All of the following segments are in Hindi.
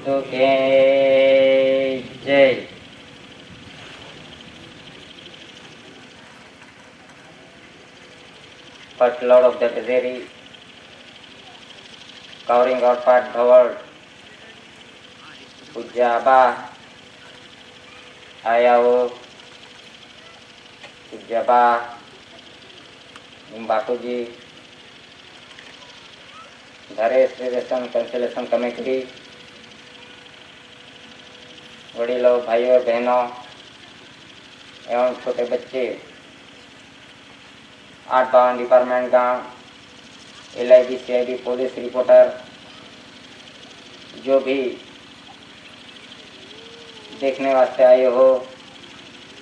तो के जय। First Lord of the Treasury, covering our part the world, पूज्य आबा आया हो, पूज्य आबा बापू जी, धरे श्रीदेशन कंसलेशन कमेटी, वडीलों, भाइयों बहनों एवं छोटे बच्चे, 852 डिपार्टमेंट गांव, LIB CID पुलिस रिपोर्टर, जो भी देखने वास्ते आए हो,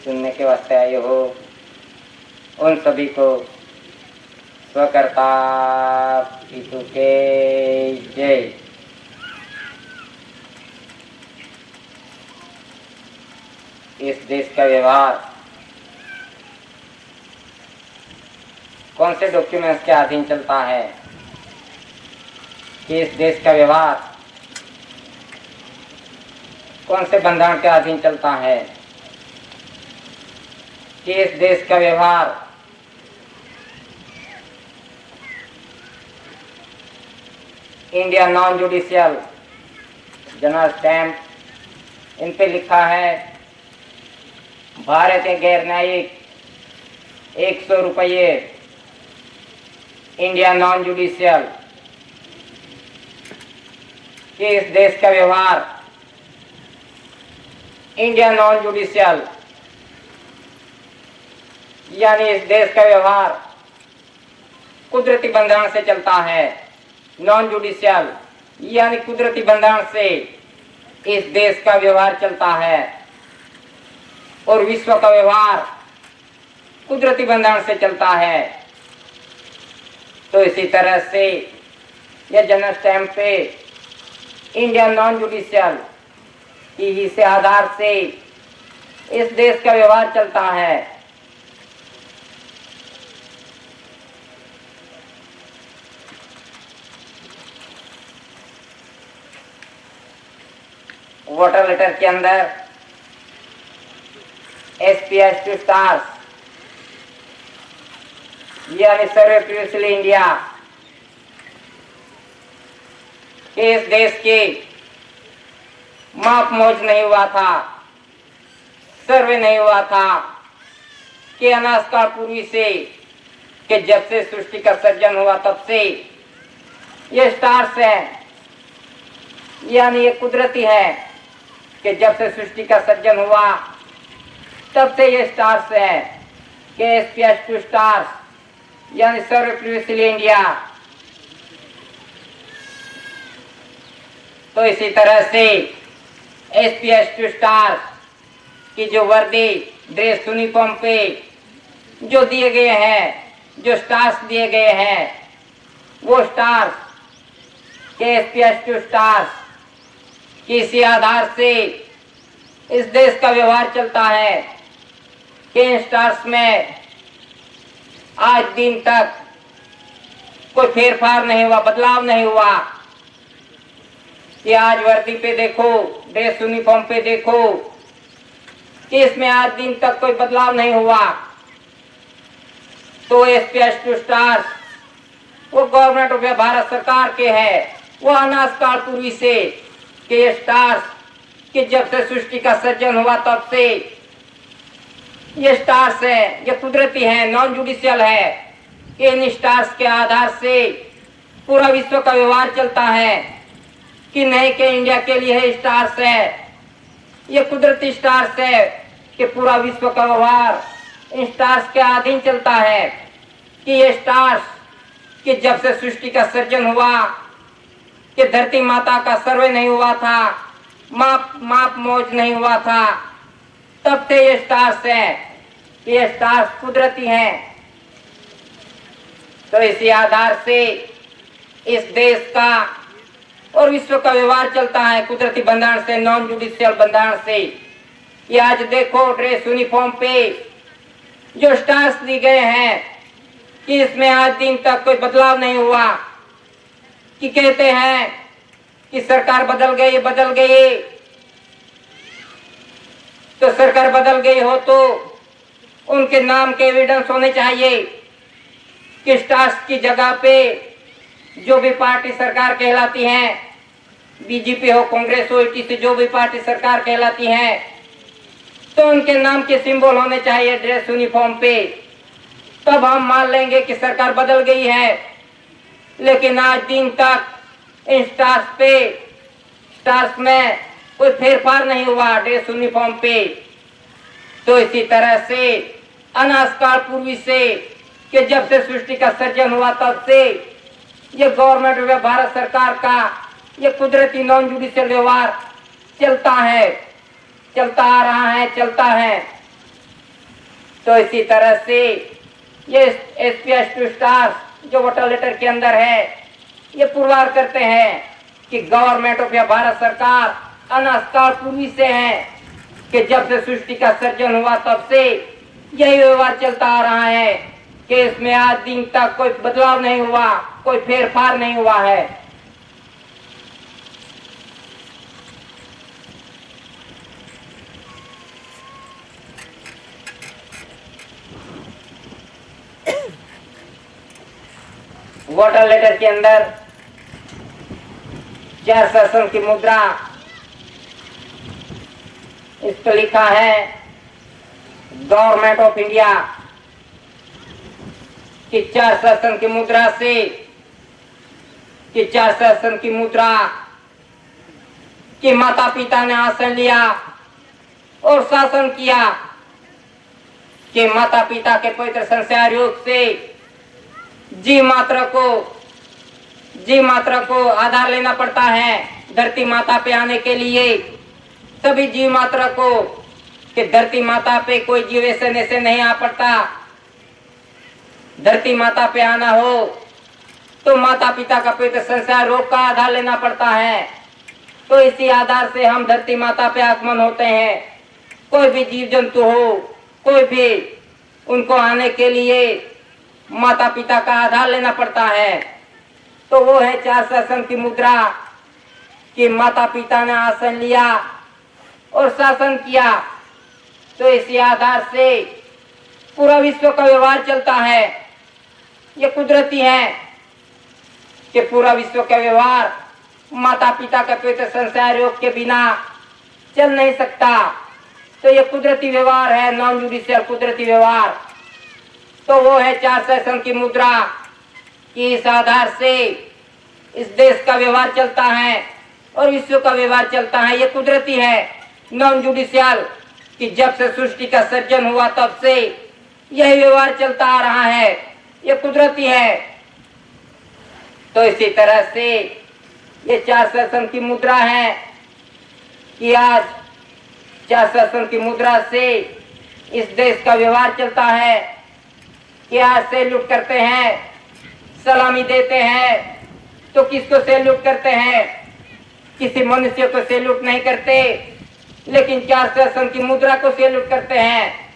सुनने के वास्ते आए हो, उन सभी को स्वकर्ता पितु के जय। इस देश का व्यवहार कौन से डॉक्यूमेंट्स के अधीन चलता है कि इस देश का व्यवहार कौन से बंधन के अधीन चलता है कि इस देश का व्यवहार India non judicial general stamp इन पे लिखा है भारत के गैर न्यायिक 100 रुपये इंडिया नॉन जुडिशियल कि इस देश का व्यवहार इंडिया नॉन जुडिशियल यानी इस देश का व्यवहार कुदरती बंधन से चलता है। नॉन जुडिशियल यानी कुदरती बंधन से इस देश का व्यवहार चलता है और विश्व का व्यवहार कुदरती बंधन से चलता है। तो इसी तरह से यह जनरल स्टैम्प पे इंडिया नॉन जुडिशियल की इस आधार से इस देश का व्यवहार चलता है। वाटर लेटर के अंदर SPS टू स्टार्स यानी सर्वे प्रीवियसली इंडिया के इस देश के माप मोज नहीं हुआ था, सर्वे नहीं हुआ था कि अनाज काल पूर्वी से कि जब से सृष्टि का सर्जन हुआ तब से ये स्टार्स है यानी ये कुदरती है कि जब से सृष्टि का सर्जन हुआ तब से ये स्टार्स है कि SPS टू स्टार्स यानी सर्वे प्रीवियसली इंडिया। तो इसी तरह से SPS टू स्टार्स की जो वर्दी ड्रेस यूनिफॉर्म पे जो दिए गए हैं, जो स्टार्स दिए गए हैं, वो स्टार्स के SPS टू स्टार्स की इसी आधार से इस देश का व्यवहार चलता है कि इन स्टार्स में आज दिन तक कोई फेरफार नहीं हुआ, बदलाव नहीं हुआ कि आज वर्दी पे देखो, ड्रेस यूनिफॉर्म पे देखो कि इसमें आज दिन तक कोई बदलाव नहीं हुआ। तो SPS टू स्टार्स वो गवर्नमेंट ऑफ भारत सरकार के है, वो अनाज काल पूर्वी से कि ये स्टार्स कि जब से सृष्टि का सर्जन हुआ तब से ये स्टार्स है, ये कुदरती है, नॉन जुडिशियल है कि इन स्टार्स के आधार से पूरा विश्व का व्यवहार चलता है कि नहीं कि इंडिया के लिए स्टार्स है, ये कुदरती स्टार्स है कि पूरा विश्व का व्यवहार इन स्टार्स के अधीन चलता है कि ये स्टार्स कि जब से सृष्टि का सर्जन हुआ कि धरती माता का सर्वे नहीं हुआ था, माप मोज नहीं हुआ था, तब से ये स्टार्स हैं, ये स्टार्स कुदरती हैं। तो इसी आधार से इस देश का और विश्व का व्यवहार चलता है कुदरती बंधन से, नॉन जुडिशियल बंधन से। ये आज देखो ड्रेस यूनिफॉर्म पे जो स्टार्स दिए गए हैं कि इसमें आज दिन तक कोई बदलाव नहीं हुआ कि कहते हैं कि सरकार बदल गई, तो सरकार बदल गई हो तो उनके नाम के एविडेंस होने चाहिए कि स्टार्स की जगह पे जो भी पार्टी सरकार कहलाती है, बीजेपी हो, कांग्रेस हो, से जो भी पार्टी सरकार कहलाती है, तो उनके नाम के सिंबल होने चाहिए ड्रेस यूनिफॉर्म पे, तब हम मान लेंगे कि सरकार बदल गई है। लेकिन आज दिन तक इन स्टार्स में कोई फेरफार नहीं हुआ ड्रेस यूनिफॉर्म पे। तो इसी तरह से अनाज काल पूर्वी से कि जब से सृष्टि का सर्जन हुआ तब से ये गवर्नमेंट व भारत सरकार का ये कुदरती नॉन जुडिशियल व्यवहार चलता है, चलता आ रहा है, चलता है। तो इसी तरह से ये एसपीएस स्टार्स जो वोटर लेटर के अंदर है ये पुरवार करते हैं कि गवर्नमेंट ऑफ भारत सरकार अनास्कार पूर्वी से है कि जब से सृष्टि का सर्जन हुआ तब से यही व्यवहार चलता आ रहा है कि इसमें आज दिन तक कोई बदलाव नहीं हुआ, कोई फेरफार नहीं हुआ है। वोटर लेटर के अंदर 4 शासन की मुद्रा इस पर लिखा है गवर्नमेंट ऑफ इंडिया कि 4 शासन की मुद्रा से कि 4 शासन की मुद्रा कि माता पिता ने आसन लिया और शासन किया कि माता पिता के पवित्र संस्कार योग से जी मात्रा को आधार लेना पड़ता है धरती माता पे आने के लिए। सभी जीव मात्रा को कि धरती माता पे कोई जीव ऐसे नहीं आ पड़ता। धरती माता पे आना हो तो माता पिता का पवित्र संस्कार रोग का आधार लेना पड़ता है। तो इसी आधार से हम धरती माता पे आगमन होते हैं। कोई भी जीव जंतु हो, कोई भी, उनको आने के लिए माता पिता का आधार लेना पड़ता है। तो वो है 4 शासन की मुद्रा कि माता पिता ने आसन लिया और शासन किया। तो इसी आधार से पूरा विश्व का व्यवहार चलता है। ये कुदरती है कि पूरा विश्व का व्यवहार माता पिता के पवित्र संस्कार योग के बिना चल नहीं सकता। तो ये कुदरती व्यवहार है, नॉन जुडिशियल कुदरती व्यवहार। तो वो है 4 शासन की मुद्रा कि इस आधार से इस देश का व्यवहार चलता है और विश्व का व्यवहार चलता है। ये कुदरती है, नॉन जुडिशियल कि जब से सृष्टि का सर्जन हुआ तब से यही व्यवहार चलता आ रहा है। ये कुदरती है। तो इसी तरह से ये 4 शासन की मुद्रा है कि आज 4 शासन की मुद्रा से इस देश का व्यवहार चलता है कि आज सैल्यूट करते हैं, सलामी देते हैं। तो किसको सैल्यूट करते हैं? किसी मनुष्य को सैल्यूट नहीं करते, लेकिन 4 शासन की मुद्रा को सैल्यूट करते हैं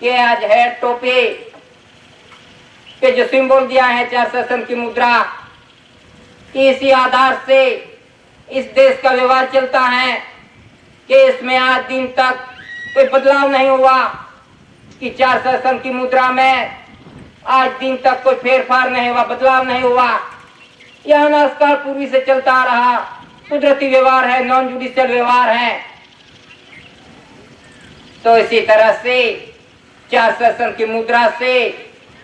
कि आज है टोपी के जो सिंबल दिया है 4 शासन की मुद्रा कि इसी आधार से इस देश का व्यवहार चलता है कि इसमें आज दिन तक कोई बदलाव नहीं हुआ कि 4 शासन की मुद्रा में आज दिन तक कोई फेरफार नहीं हुआ, बदलाव नहीं हुआ। यह अनास्कार पूर्वी से चलता आ रहा कुदरती व्यवहार है, नॉन जुडिशियल व्यवहार है। तो इसी तरह से 4 शासन की मुद्रा से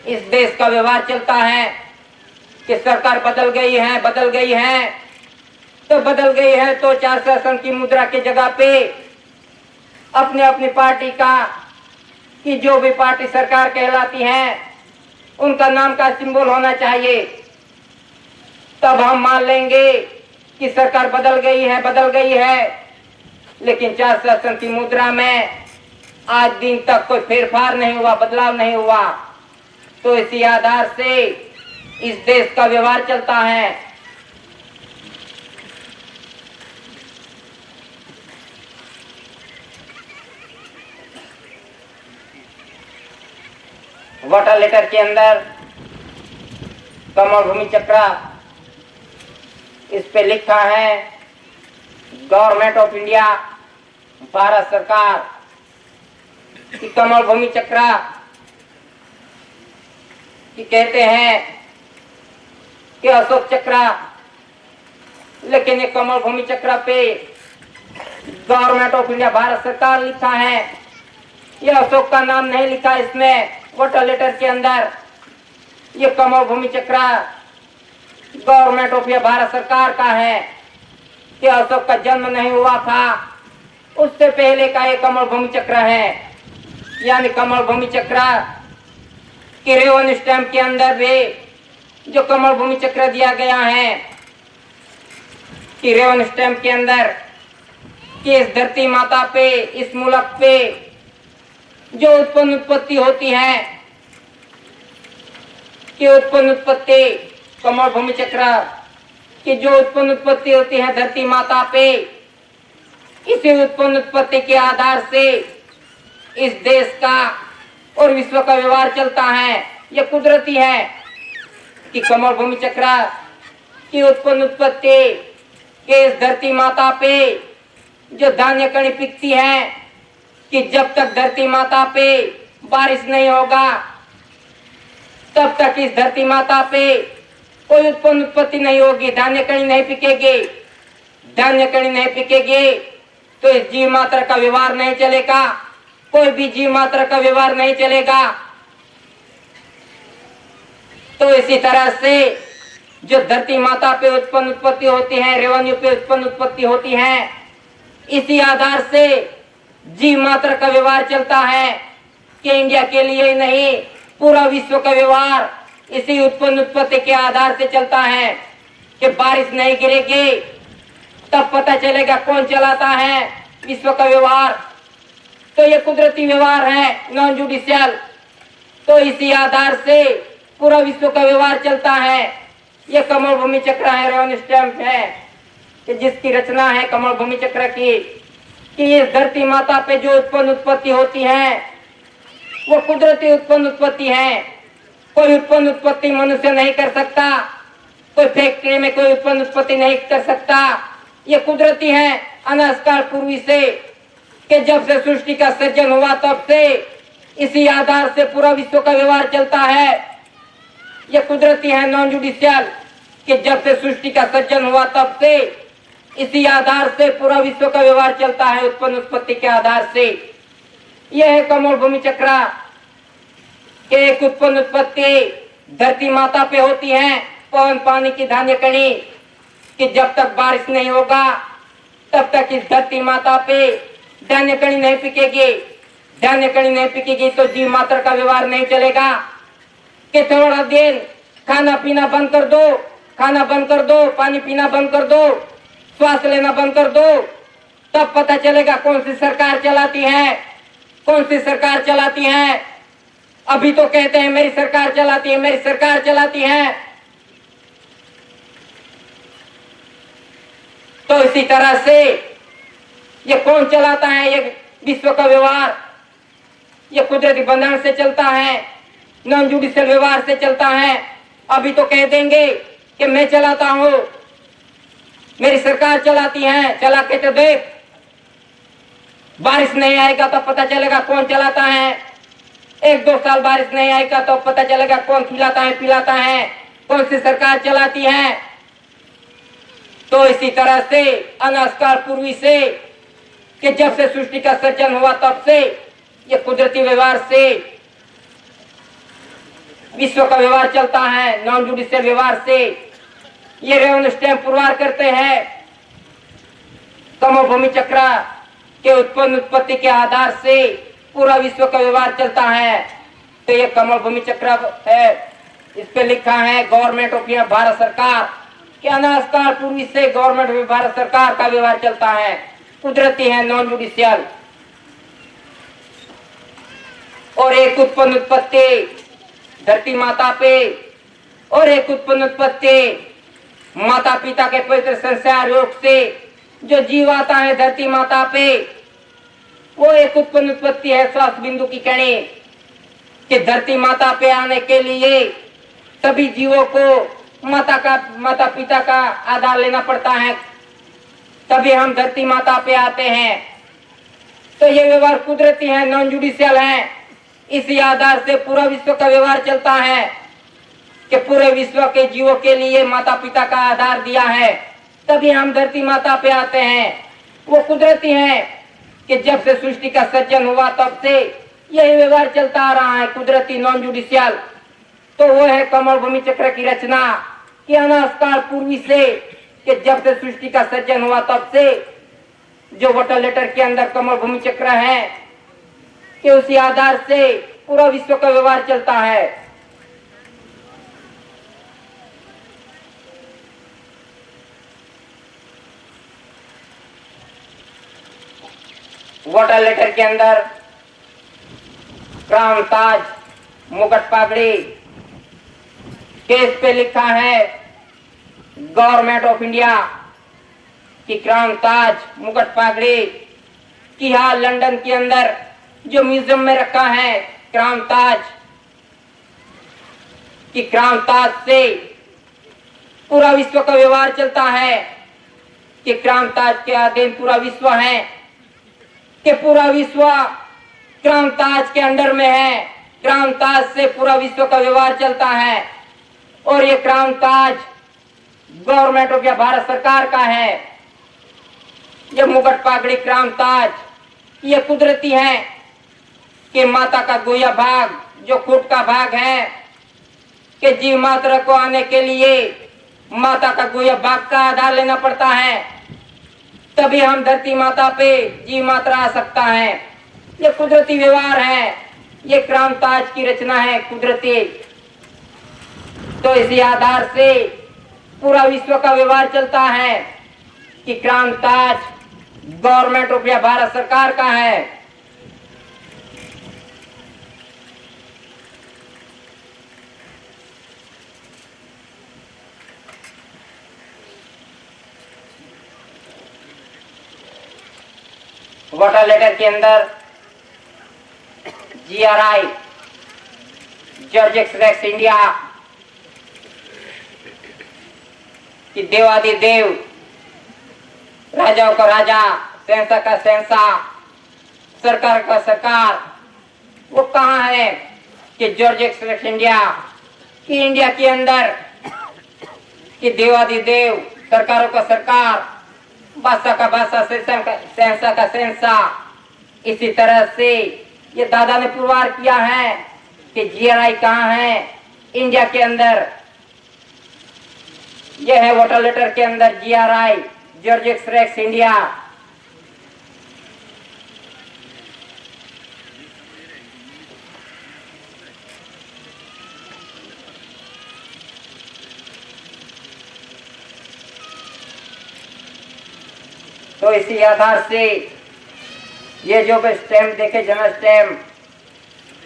इस देश का व्यवहार चलता है कि सरकार बदल गई है तो बदल गई है। तो 4 शासन की मुद्रा की जगह पे अपने अपनी पार्टी का कि जो भी पार्टी सरकार कहलाती है उनका नाम का सिंबल होना चाहिए, तब हम मान लेंगे कि सरकार बदल गई है। लेकिन 4 शासन की मुद्रा में आज दिन तक कोई फेरफार नहीं हुआ, बदलाव नहीं हुआ। तो इसी आधार से इस देश का व्यवहार चलता है। वोटर लेटर के अंदर कमल भूमि चक्र इस पे लिखा है गवर्नमेंट ऑफ इंडिया, भारत सरकार की कमल भूमि चक्र की कहते हैं कि अशोक चक्र, लेकिन ये कमल भूमि चक्र पे गवर्नमेंट ऑफ इंडिया भारत सरकार लिखा है। ये अशोक का नाम नहीं लिखा इसमें वोटर लेटर के अंदर। ये कमल भूमि चक्र गवर्नमेंट ऑफ इंडिया भारत सरकार का है कि अशोक का जन्म नहीं हुआ था, उससे पहले का ये कमल भूमि चक्र है। यानी कमल भूमि चक्र के रेवन स्टैम्प के अंदर भी जो कमल भूमि चक्र दिया गया है कि रेवन स्टैम्प के अंदर कि इस धरती माता पे, इस मुल्क पे जो उत्पन्न उत्पत्ति होती है कि उत्पन्न उत्पत्ति कमल भूमि चक्र की जो उत्पन्न उत्पत्ति होती है धरती माता पे, इसी उत्पन्न उत्पत्ति के आधार से इस देश का और विश्व का व्यवहार चलता है। यह कुदरती है कि कमल भूमि चक्र की उत्पन्न उत्पत्ति के इस धरती माता पे जो धान्य कणी पिकती है कि जब तक धरती माता पे बारिश नहीं होगा तब तक इस धरती माता पे कोई उत्पन्न उत्पत्ति नहीं होगी, धान्य कणी नहीं पिकेगी। धान्य कणी नहीं पिकेगी तो इस जीव मात्र का व्यवहार नहीं चलेगा, कोई भी जीव मात्र का व्यवहार नहीं चलेगा। तो इसी तरह से जो धरती माता पे उत्पन्न उत्पत्ति होती है, रेवेन्यू पे उत्पन्न उत्पत्ति होती है, इसी आधार से जीव मात्र का व्यवहार चलता है कि इंडिया के लिए ही नहीं पूरा विश्व का व्यवहार इसी उत्पन्न उत्पत्ति के आधार से चलता है कि बारिश नहीं गिरेगी तब पता चलेगा कौन चलाता है विश्व का व्यवहार। तो ये कुदरती व्यवहार है, नॉन जुडिशियल। तो इसी आधार से पूरा विश्व का व्यवहार चलता है। ये कमल भूमि चक्र है, रेवन स्टैम्प है कि जिसकी रचना है कमल भूमि चक्र की कि इस धरती माता पे जो उत्पन्न उत्पत्ति होती है वो कुदरती उत्पन्न उत्पत्ति है। कोई उत्पन्न उत्पत्ति मनुष्य नहीं कर सकता, कोई फैक्ट्री में कोई उत्पन्न उत्पत्ति नहीं कर सकता। ये कुदरती है अनाजकाल पूर्वी से कि जब से सृष्टि का सृजन हुआ तब से इसी आधार से पूरा विश्व का व्यवहार चलता है। ये कुदरती है नॉन जुडिशियल कि जब से सृष्टि का सृजन हुआ तब से इसी आधार से पूरा विश्व का व्यवहार चलता है उत्पन्न उत्पत्ति के आधार से। यह है कमल भूमि चक्र। एक उत्पन्न उत्पत्ति धरती माता पे होती है, पवन पानी की धान्य कणी कि जब तक बारिश नहीं होगा तब तक इस धरती माता पे धान्य कणी नहीं पिकेगी। धान्य कणी नहीं पिकेगी तो जीव मात्र का व्यवहार नहीं चलेगा कि थोड़ा दिन खाना पीना बंद कर दो, खाना बंद कर दो, पानी पीना बंद कर दो, श्वास लेना बंद कर दो, तब पता चलेगा कौन सी सरकार चलाती है, कौन सी सरकार चलाती है। अभी तो कहते हैं मेरी सरकार चलाती है, मेरी सरकार चलाती है। तो इसी तरह से ये कौन चलाता है, ये विश्व का व्यवहार ये कुदरती बंधन से चलता है, नॉन जुडिशियल व्यवहार से चलता है। अभी तो कह देंगे कि मैं चलाता हूं, मेरी सरकार चलाती है, चला के तो देख। बारिश नहीं आएगा तो पता चलेगा कौन चलाता है। 1-2 साल बारिश नहीं आएगा तो पता चलेगा कौन खिलाता है, पिलाता है, कौन सी सरकार चलाती है। तो इसी तरह से अनाजकाल पूर्वी से कि जब से सृष्टि का सृजन हुआ तब से ये कुदरती व्यवहार से विश्व का व्यवहार चलता है, नॉन जुडिशियल व्यवहार से। ये रेवन स्टैम्प पुरवार करते हैं कमल भूमि चक्र के उत्पन्न उत्पत्ति के आधार से पूरा विश्व का व्यवहार चलता है। तो ये कमल भूमि चक्र है, इस पे लिखा है गवर्नमेंट ऑफ इंडिया भारत सरकार कि अनाजकाल पूर्वी से गवर्नमेंट ऑफ भारत सरकार का व्यवहार चलता है, कुदरती है, नॉन जुडिशियल। और एक उत्पन्न उत्पत्ति धरती माता पे और एक उत्पन्न उत्पत्ति माता पिता के पवित्र संस्कार योग से जो जीव आता है धरती माता पे, वो एक उत्पन्न उत्पत्ति है श्वास बिंदु की कणी कि धरती माता पे आने के लिए सभी जीवों को माता पिता का आधार लेना पड़ता है तभी हम धरती माता पे आते हैं। तो ये व्यवहार कुदरती है, नॉन जुडिशियल है। इसी आधार से पूरा विश्व का व्यवहार चलता है कि पूरे विश्व के जीवों के लिए माता पिता का आधार दिया है, तभी हम धरती माता पे आते हैं। वो कुदरती है कि जब से सृष्टि का सृजन हुआ तब से यही व्यवहार चलता आ रहा है, कुदरती, नॉन जुडिशियल। तो वो है कमल भूमि चक्र की रचना कि अनादिकाल पूर्वी से, कि जब से सृष्टि का सृजन हुआ तब से जो वाटर लेटर के अंदर कमल भूमि चक्र है, कि उसी आधार से पूरा विश्व का व्यवहार चलता है। वाटर लेटर के अंदर क्राउन, ताज, मुकुट, पगड़ी, केस पे लिखा है गवर्नमेंट ऑफ इंडिया की क्राउन, ताज, मुकुट, पगड़ी की हाल लंदन के अंदर जो म्यूजियम में रखा है क्राउन ताज, कि क्राउन ताज से पूरा विश्व का व्यवहार चलता है, कि क्राउन ताज के अधीन पूरा विश्व है, कि पूरा विश्व क्राउन ताज के अंडर में है। क्राउन ताज से पूरा विश्व का व्यवहार चलता है और ये crown Taj government of India, Bharat सरकार का है। ये मुकुट, पगड़ी, क्राउन ताज ये कुदरती है कि माता का गोया भाग, जो खूट का भाग है, कि जीव मात्रा को आने के लिए माता का गोया भाग का आधार लेना पड़ता है, तभी हम धरती माता पे जीव मात्रा आ सकता है। ये कुदरती व्यवहार है, ये क्राउन ताज की रचना है, कुदरती। तो इसी आधार से पूरा विश्व का व्यवहार चलता है कि crown Taj government of India, Bharat सरकार का है। वाटर लेटर के अंदर GRI, जॉर्ज एक्स इंडिया कि देवादिदेव, राजाओं का राजा, शहंशाह का शहंशाह, सरकार का सरकार, वो कहाँ है? कि जॉर्ज एक्स इंडिया कि इंडिया के अंदर कि देवादिदेव, सरकारों का सरकार, बादशाह का बादशाह, शहंशाह का शहंशाह। इसी तरह से ये दादा ने पुरवार किया है कि GRI कहाँ है? इंडिया के अंदर। यह है वाटर लेटर के अंदर GRI, जॉर्ज एक्स इंडिया। तो इसी आधार से ये जो स्टैम्प देखे, जन स्टैम्प,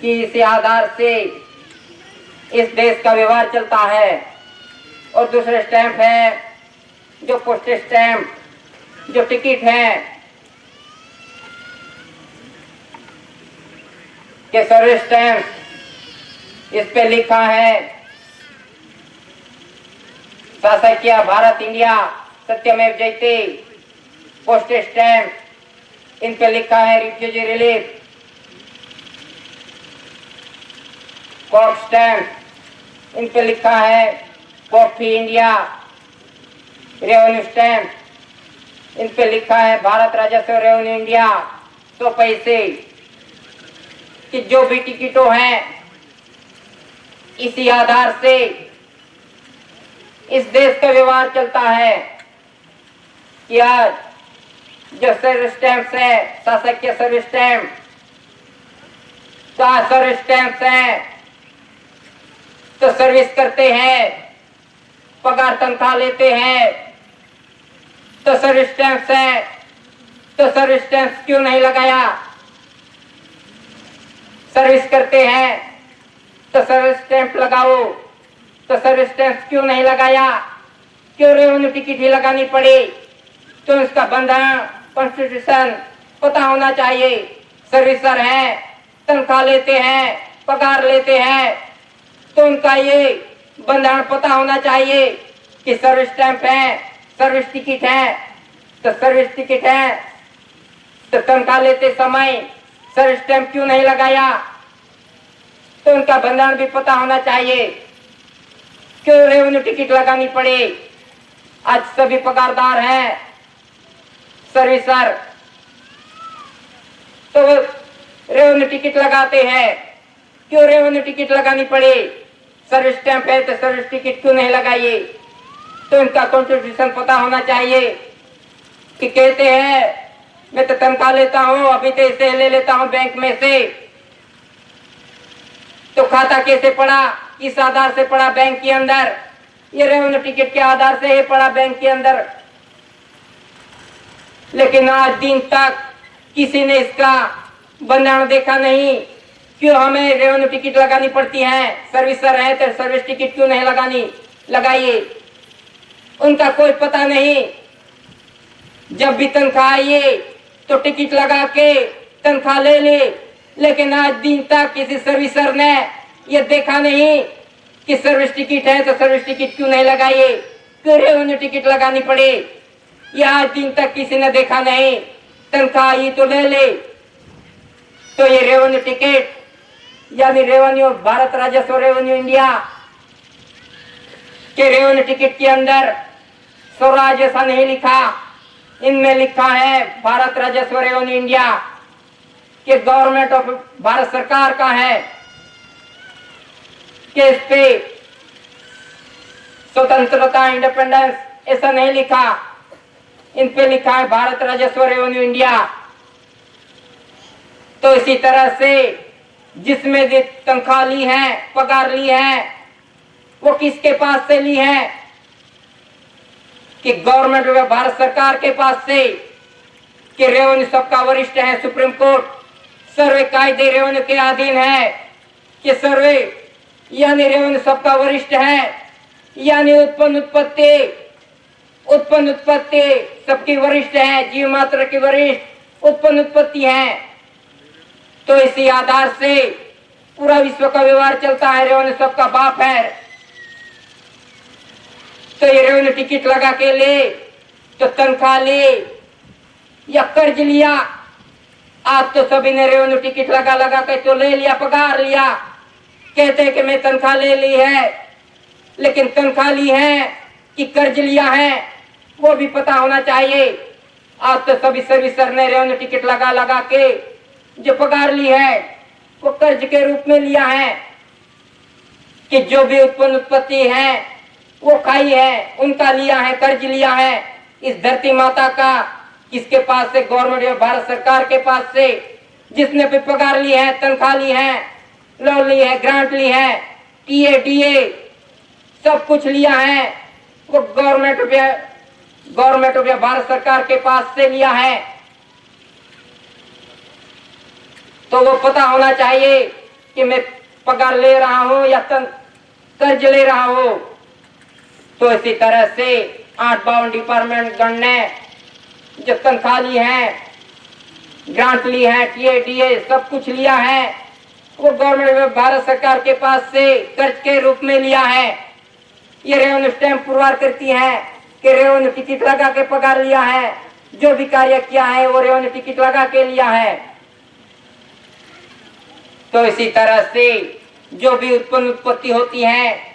कि इसी आधार से इस देश का व्यवहार चलता है। और दूसरे स्टैम्प है जो पोस्ट स्टैम्प, जो टिकट है कि सर्विस स्टैम्प, इस पे लिखा है शासकीय भारत इंडिया सत्यमेव जयते। पोस्ट स्टैम्प, इन पे लिखा है रिफ्यूजी रिलीफ। कोर्ट स्टैम्प, इन पे लिखा है court fee India. Revenue stamp, इन पे लिखा है भारत राजस्व रेवेन्यू इंडिया। तो पैसे कि जो भी टिकटों हैं, इसी आधार से इस देश का व्यवहार चलता है कि आज जो सर्विस स्टैम्प है, शासकीय सर्विस स्टैम्प, तो सर्विस स्टैम्प है तो सर्विस करते हैं, पगार तनख्वाह लेते हैं। तो सर्विस स्टैम्प है तो सर्विस स्टैम्प क्यों नहीं लगाया? सर्विस करते हैं तो सर्विस स्टैम्प लगाओ। तो सर्विस स्टैम्प क्यों नहीं लगाया? क्यों रेवेन्यू टिकट ही लगानी पड़ी? तो इसका बंधन, कॉन्स्टिट्यूशन पता होना चाहिए। सर्विसर हैं, तनख्वाह लेते हैं, पगार लेते हैं, तो उनका ये बंधन पता होना चाहिए कि सर्विस स्टैम्प है, सर्विस टिकट है। तो सर्विस टिकट है तो तनख्वाह लेते समय सर्विस स्टैंप क्यों नहीं लगाया? तो उनका बंधन भी पता होना चाहिए। क्यों रेवेन्यू टिकट लगानी पड़े? आज सभी पगारदार हैं सर्विसर, तो वो रेवेन्यू टिकट लगाते हैं। क्यों रेवेन्यू टिकट लगानी पड़े? सर्विस स्टैंप है तो सर्विस टिकट क्यों नहीं लगाइए? तो इनका कॉन्ट्रिब्यूशन पता होना चाहिए। कि कहते हैं मैं तो तनख्वाह लेता हूं, अभी तो इसे ले लेता हूं बैंक में से, तो खाता कैसे पड़ा? किस आधार से पड़ा बैंक के अंदर? ये रेवेन्यू टिकट के आधार से ही पड़ा बैंक के अंदर। लेकिन आज दिन तक किसी ने इसका बंधन देखा नहीं। क्यों हमें रेवेन्यू टिकट लगानी पड़ती है? सर्विसर है तो सर्विस टिकट क्यों नहीं लगाइए? उनका कोई पता नहीं। जब भी तनख्वाह आइए तो टिकट लगा के तनख्वाह ले ले, लेकिन आज दिन तक किसी सर्विसर ने ये देखा नहीं कि सर्विस टिकट है तो सर्विस टिकट क्यों नहीं लगाइए? क्यों रेवेन्यू टिकट लगानी पड़े? ये आज दिन तक किसी ने देखा नहीं। तनख्वाह आई तो ले ले। तो ये रेवेन्यू टिकट यानी रेवेन्यू, भारत राजस्व रेवेन्यू इंडिया के रेवेन्यू टिकट के अंदर स्वराज ऐसा नहीं लिखा, इनमें लिखा है भारत राजस्व रेवेन्यू इंडिया के गवर्नमेंट ऑफ भारत सरकार का है। कि इस पे स्वतंत्रता, इंडिपेंडेंस ऐसा नहीं लिखा, इन पे लिखा है भारत राजस्व रेवेन्यू इंडिया। तो इसी तरह से जिसमें भी तनख्वाह ली है, पगार ली है, वो किसके पास से ली है? कि गवर्नमेंट ऑफ भारत सरकार के पास से। कि रेवेन्यू सबका वरिष्ठ है, सुप्रीम कोर्ट सर्वे कायदे रेवेन्यू के अधीन है। कि सर्वे यानी रेवेन्यू सबका वरिष्ठ है, यानी उत्पन्न उत्पत्ति सबकी वरिष्ठ है, जीव मात्र की वरिष्ठ उत्पन्न उत्पत्ति है। तो इसी आधार से पूरा विश्व का व्यवहार चलता है। रेवेन्यू सबका बाप है। तो ये रेवेन्यू टिकट लगा के ले तो तनख्वाह ले या कर्ज लिया, आज तो सभी ने रेवेन्यू टिकट लगा के तो ले लिया, पगार लिया। कहते हैं कि मैं तनख्वाह ले ली है, लेकिन तनख्वाह ली है कि कर्ज लिया है वो भी पता होना चाहिए। आज तो सभी सर्विसर ने रेवेन्यू टिकट लगा के जो पगार ली है वो कर्ज के रूप में लिया है। कि जो भी उत्पन्न उत्पत्ति है वो खाई है, उनका लिया है, कर्ज लिया है इस धरती माता का। किसके पास से? गवर्नमेंट ऑफ भारत सरकार के पास से। जिसने भी पगार ली है, तनख्वाह ली है, लोन ली है, ग्रांट ली है, टीए डीए सब कुछ लिया है, वो गवर्नमेंट ऑफ भारत सरकार के पास से लिया है। तो वो पता होना चाहिए कि मैं पगार ले रहा हूं या कर्ज ले रहा हूं। तो इसी तरह से 8 डिपार्टमेंट गण ने जो तनख्वाह ली है, ग्रांट ली है, टीए डीए सब कुछ लिया है, वो गवर्नमेंट ऑफ भारत सरकार के पास से कर्ज के रूप में लिया है। ये रेवेन्यू स्टैंप पुरवार करती है कि रेवेन्यू टिकट लगा के पगार लिया है, जो भी कार्य किया है वो रेवेन्यू टिकट लगा के लिया है। तो इसी तरह से जो भी उत्पन्न उत्पत्ति होती है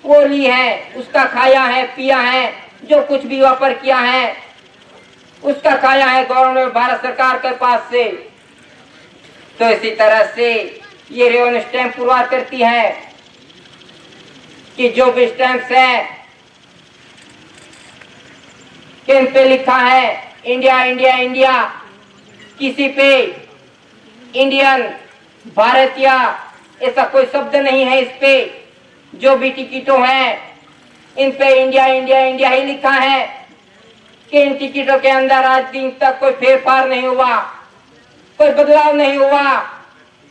वो ली है, उसका खाया है, पिया है, जो कुछ भी व्यापार किया है उसका खाया है गवर्नमेंट भारत सरकार के पास से। तो इसी तरह से ये रेवेन्यू स्टैंप पुरवार करती है कि जो भी स्टैंप्स है इन पे लिखा है इंडिया इंडिया इंडिया, किसी पे इंडियन, भारतीय ऐसा कोई शब्द नहीं है इस पे। जो भी टिकटों हैं इन पे इंडिया इंडिया इंडिया ही लिखा है। कि इन टिकटों के अंदर आज दिन तक कोई फेरफार नहीं हुआ, कोई बदलाव नहीं हुआ।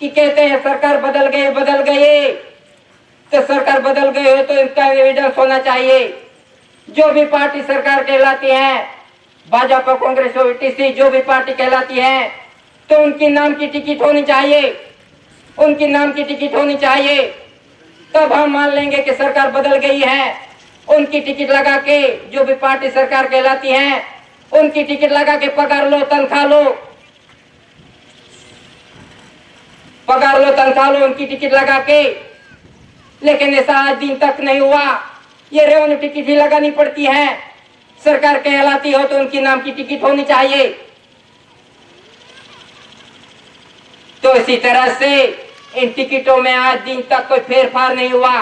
कि कहते हैं सरकार बदल गए तो सरकार बदल गए हो तो इनका एविडेंस होना चाहिए। जो भी पार्टी सरकार कहलाती है, भाजपा, कांग्रेस और टीसी जो भी पार्टी कहलाती है, तो उनकी नाम की टिकट होनी चाहिए, उनकी नाम की टिकट होनी चाहिए। तब हम मान लेंगे कि सरकार बदल गई है। उनकी टिकट लगा के जो भी पार्टी सरकार कहलाती है उनकी टिकट लगा के पकड़ लो, तनख्वाह लो, पकड़ लो, तनख्वाह लो उनकी टिकट लगा के। लेकिन ऐसा आज दिन तक नहीं हुआ। ये रेवेन्यू टिकट भी लगानी पड़ती है। सरकार कहलाती हो तो उनकी नाम की टिकट होनी चाहिए। तो इसी तरह से इन टिकटों में आज दिन तक कोई फेरफार नहीं हुआ।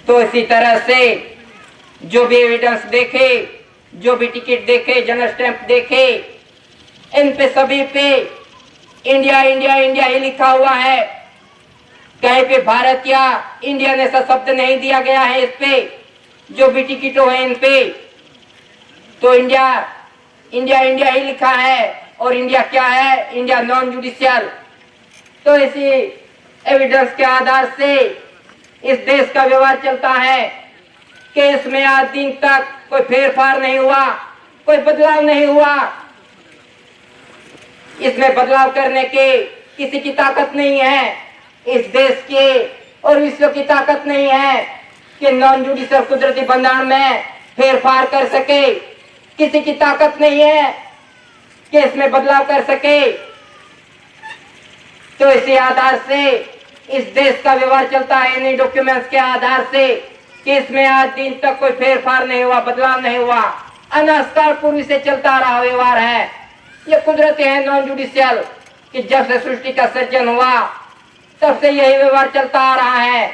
तो इसी तरह से जो भी एविडेंस देखे, जो भी टिकट देखे, जनरल स्टैंप देखे, इन पे सभी पे इंडिया इंडिया इंडिया ही लिखा हुआ है। कहीं पे भारत या इंडियन ऐसा शब्द नहीं दिया गया है। इस पे जो भी टिकटों है इन पे तो इंडिया इंडिया इंडिया ही लिखा है। और इंडिया क्या है? India non judicial. तो इसी एविडेंस के आधार से इस देश का व्यवहार चलता है कि इसमें आज दिन तक कोई फेरफार नहीं हुआ, कोई बदलाव नहीं हुआ। इसमें बदलाव करने के किसी की ताकत नहीं है। इस देश के और विश्व की ताकत नहीं है कि नॉन जुडिशियल कुदरती बंधारण में फेरफार कर सके। किसी की ताकत नहीं है कि इसमें बदलाव कर सके। तो इसी आधार से इस देश का व्यवहार चलता है इन्हीं डॉक्यूमेंट्स के आधार से कि इसमें आज दिन तक कोई फेरफार नहीं हुआ, बदलाव नहीं हुआ। अनास्कार पूर्व से चलता रहा व्यवहार है। ये कुदरती है नॉन जुडिशियल कि जब से सृष्टि का सृजन हुआ तब से यही व्यवहार चलता आ रहा है।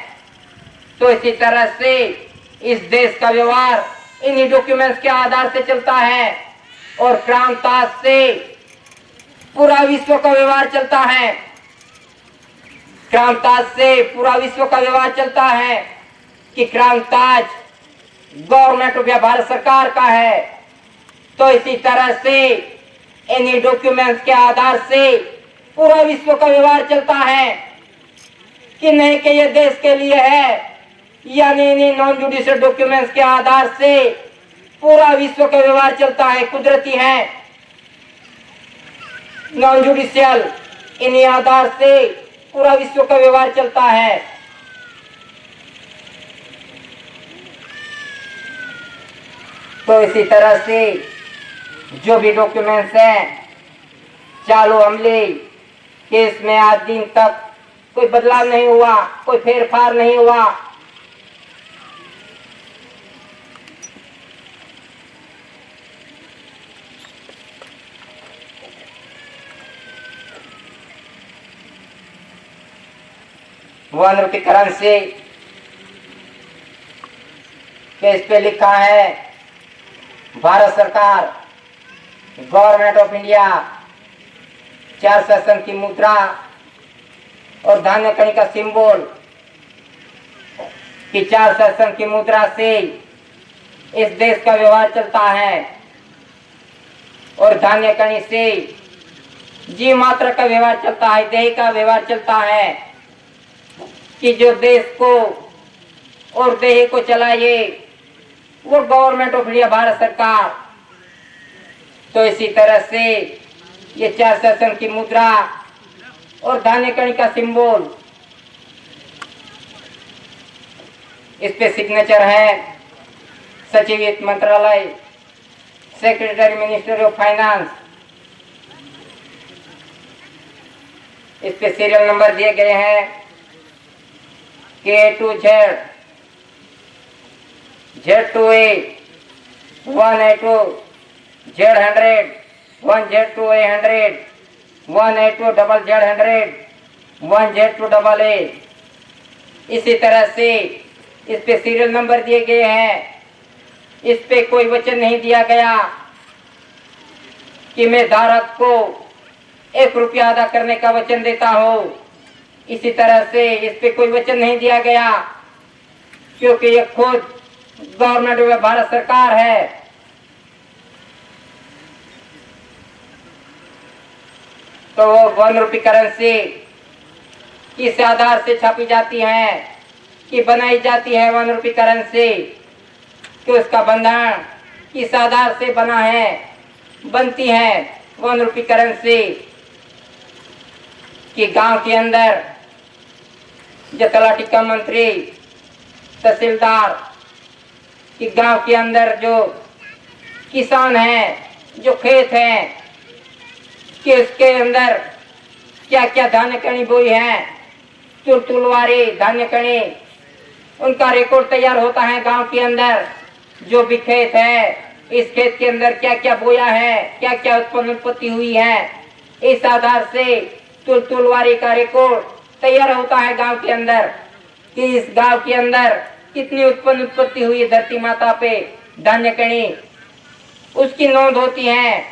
तो इसी तरह से इस देश का व्यवहार इन्हीं डॉक्यूमेंट्स के आधार से चलता है। और क्रांताज से पूरा विश्व का व्यवहार चलता है। क्रांताज से पूरा विश्व का व्यवहार चलता है कि क्रांताज गवर्नमेंट ऑफ भारत सरकार का है। तो इसी तरह से इन्हीं डॉक्यूमेंट्स के आधार से पूरा विश्व का व्यवहार चलता है कि नहीं कि ये देश के लिए है। यानी इन्हीं नॉन जुडिशियल डॉक्यूमेंट्स के आधार से पूरा विश्व का व्यवहार चलता है। कुदरती है नॉन जुडिशियल, इन्हीं आधार से पूरा विश्व का व्यवहार चलता है। तो इसी तरह से जो भी डॉक्यूमेंट्स हैं चालू हमले केस में आज दिन तक कोई बदलाव नहीं हुआ, कोई फेरफार नहीं हुआ। ₹1 करेंसी केस पे लिखा है भारत सरकार, गवर्नमेंट ऑफ इंडिया, 4 सेशन की मुद्रा और धान्य कणी का सिंबल कि 4 सेशन की मुद्रा से इस देश का व्यवहार चलता है। और धान्य कणी से जी मात्रा का व्यवहार चलता है, देह का व्यवहार चलता है कि जो देश को और देह को चलाए वो गवर्नमेंट ऑफ इंडिया भारत सरकार। तो इसी तरह से ये 4 सेशन की मुद्रा और धान्य कणी का सिंबल, इस पे सिग्नेचर है सचिव वित्त मंत्रालय, सेक्रेटरी मिनिस्ट्री ऑफ फाइनेंस। इस पे सीरियल नंबर दिए गए हैं K to Z, Z to A, 1A2, Z100, 1Z2 A100, 1A2 double Z100, 1Z2 double A। इसी तरह से इस पे सीरियल नंबर दिए गए हैं। इस पे कोई वचन नहीं दिया गया कि मैं धारक को ₹1 अदा करने का वचन देता हूँ। इसी तरह से इस पे कोई वचन नहीं दिया गया क्योंकि ये खुद गवर्नमेंट ऑफ भारत सरकार है। तो वो ₹1 करेंसी किस आधार से छापी जाती है कि बनाई जाती है ₹1 करेंसी, कि उसका बंधन किस आधार से बना है, बनती है ₹1 करेंसी कि गांव के अंदर जो तलाटी का मंत्री, तहसीलदार कि गांव के अंदर जो किसान हैं, जो खेत हैं, कि उसके अंदर क्या क्या धान्य कणी बोई है, तुलवारी धान्य कणी, उनका रिकॉर्ड तैयार होता है गांव के अंदर। जो भी खेत है, इस खेत के अंदर क्या क्या बोया है, क्या क्या उत्पत्ति हुई है, इस आधार से तुलवारी का रिकॉर्ड तैयार होता है गांव के अंदर कि इस गांव के अंदर कितनी उत्पत्ति हुई है धरती माता पे धान्य कणी, उसकी नोंद होती है।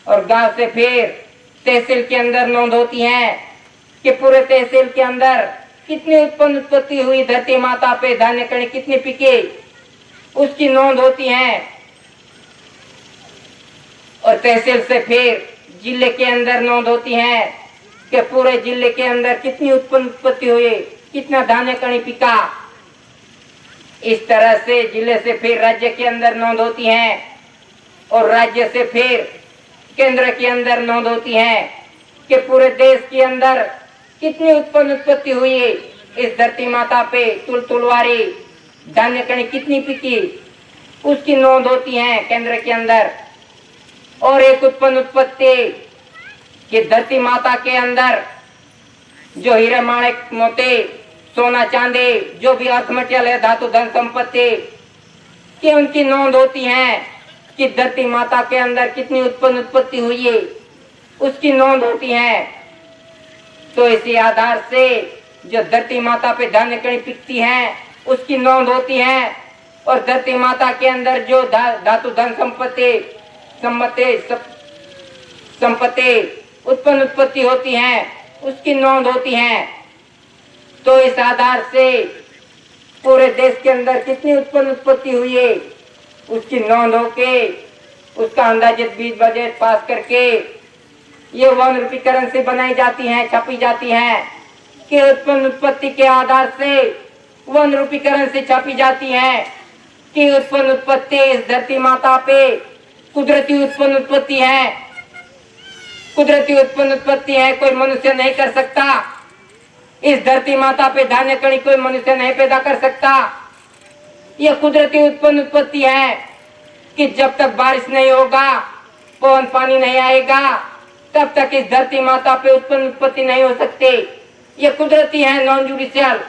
और गांव से फिर तहसील के अंदर नोंद होती है कि पूरे तहसील के अंदर कितनी उत्पत्ति हुई धरती माता पे धान्य कणी कितनी पिके, उसकी नोंद होती है। और तहसील से फिर जिले के अंदर नोंद होती है कि पूरे जिले के अंदर कितनी उत्पत्ति हुई, कितना धान्य कणी पिका। इस तरह से जिले से फिर राज्य के अंदर नोंद होती है और राज्य से फिर केंद्र के अंदर नोंद होती है कि पूरे देश के अंदर कितनी उत्पत्ति हुई इस धरती माता पे तुलवारी धान्य कणी कितनी पिकी, उसकी नोंद होती है केंद्र के अंदर। और एक उत्पत्ति कि धरती माता के अंदर जो हीरे माणिक मोती सोना चांदी जो भी अर्थ मटेरियल है, धातु धन संपत्ति की उनकी नोंद होती है कि धरती माता के अंदर कितनी उत्पत्ति हुई है, उसकी नोंद होती है। तो इसी आधार से जो धरती माता पे धान्य कणी पिकती है उसकी नोंद होती है। और धरती माता के अंदर जो धातु धन संपत्ति उत्पत्ति होती है उसकी नोंद होती है। तो इस आधार से पूरे देश के अंदर कितनी उत्पत्ति हुई है उसकी नोंद होके उसका अंदाजित बीज बजट पास करके ये 1 रुपये करेंसी बनाई जाती है, छापी जाती है कि उत्पत्ति के आधार से 1 रुपये करेंसी छापी जाती है कि उत्पत्ति इस धरती माता पे कुदरती उत्पत्ति है, कुदरती उत्पत्ति है, कोई मनुष्य नहीं कर सकता। इस धरती माता पे धान्य कणी कोई मनुष्य नहीं पैदा कर सकता। यह कुदरती उत्पत्ति है कि जब तक बारिश नहीं होगा, पवन पानी नहीं आएगा, तब तक इस धरती माता पे उत्पत्ति नहीं हो सकती। यह कुदरती है, नॉन जुडिशियल,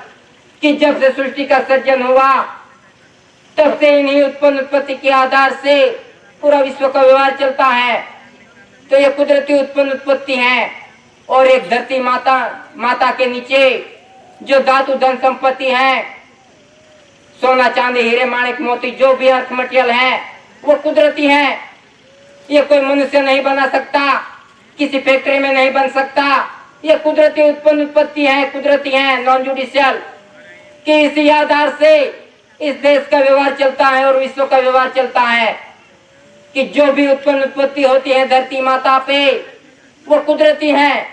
कि जब से सृष्टि का सर्जन हुआ तब से इन्हीं उत्पत्ति के आधार से पूरा विश्व का व्यवहार चलता है। तो यह कुदरती उत्पत्ति है। और एक धरती माता के नीचे जो धातु धन संपत्ति है, सोना चांदी हीरे माणिक मोती जो भी अर्थ मटेरियल है वो कुदरती है। ये कोई मनुष्य नहीं बना सकता, किसी फैक्ट्री में नहीं बन सकता। ये कुदरती उत्पत्ति है, कुदरती है, नॉन जुडिशियल, कि इसी आधार से इस देश का व्यवहार चलता है और विश्व का व्यवहार चलता है कि जो भी उत्पत्ति होती है धरती माता पे वो कुदरती है,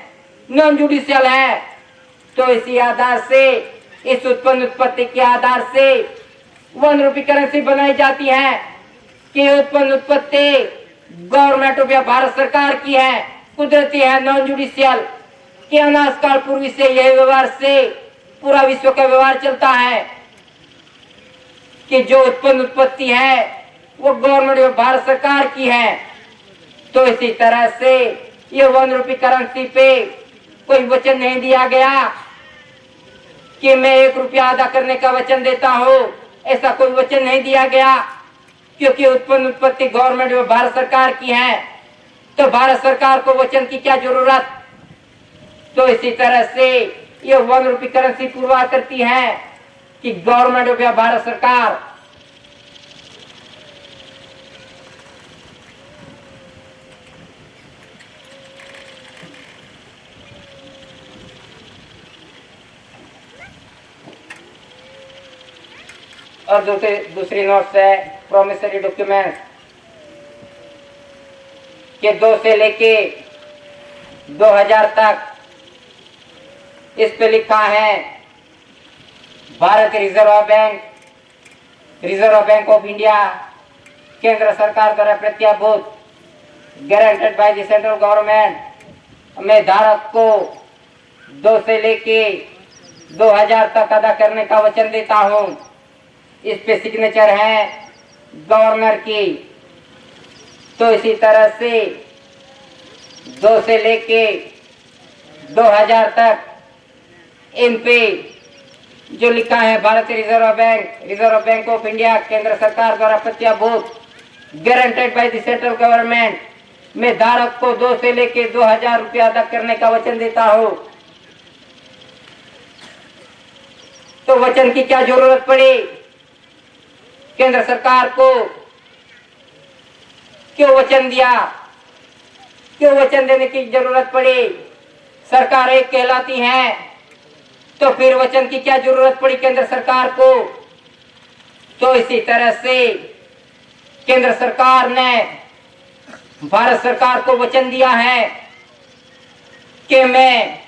नॉन जुडिशियल है। तो इसी आधार से इस उत्पत्ति के आधार से 1 रुपये करेंसी बनाई जाती है कि उत्पत्ति गवर्नमेंट ऑफ भारत सरकार की है, कुदरती है, नॉन जुडिशियल, कि अनाज काल पूर्वी से यह व्यवहार से पूरा विश्व का व्यवहार चलता है कि जो उत्पत्ति है वो गवर्नमेंट ऑफ भारत सरकार की है। तो इसी तरह से ये 1 रुपये करेंसी पे कोई वचन नहीं दिया गया कि मैं 1 रुपया अदा करने का वचन देता हूँ, ऐसा कोई वचन नहीं दिया गया, क्योंकि उत्पत्ति गवर्नमेंट ऑफ भारत सरकार की है। तो भारत सरकार को वचन की क्या जरूरत। तो इसी तरह से ये 1 रुपये करेंसी पुरवाह करती है कि गवर्नमेंट ऑफ भारत सरकार और दूसरी नोट है प्रोमिसरी डॉक्यूमेंट के 2 से लेके 2000 तक। इस पे लिखा है Bharat reserve bank of India केंद्र सरकार द्वारा प्रत्याभूत guaranteed by the central government में धारक को 2 से लेके 2000 तक अदा करने का वचन देता हूँ। इस पे सिग्नेचर है गवर्नर की। तो इसी तरह से 2 से लेके 2000 तक इन पे जो लिखा है भारतीय रिजर्व बैंक ऑफ इंडिया केंद्र सरकार द्वारा प्रत्याभूत guaranteed by the central government में धारक को 2 से लेके 2000 रुपया अदा करने का वचन देता हो। तो वचन की क्या जरूरत पड़ी केंद्र सरकार को? क्यों वचन दिया? क्यों वचन देने की जरूरत पड़ी? सरकार एक कहलाती है तो फिर वचन की क्या जरूरत पड़ी केंद्र सरकार को? तो इसी तरह से केंद्र सरकार ने भारत सरकार को वचन दिया है कि मैं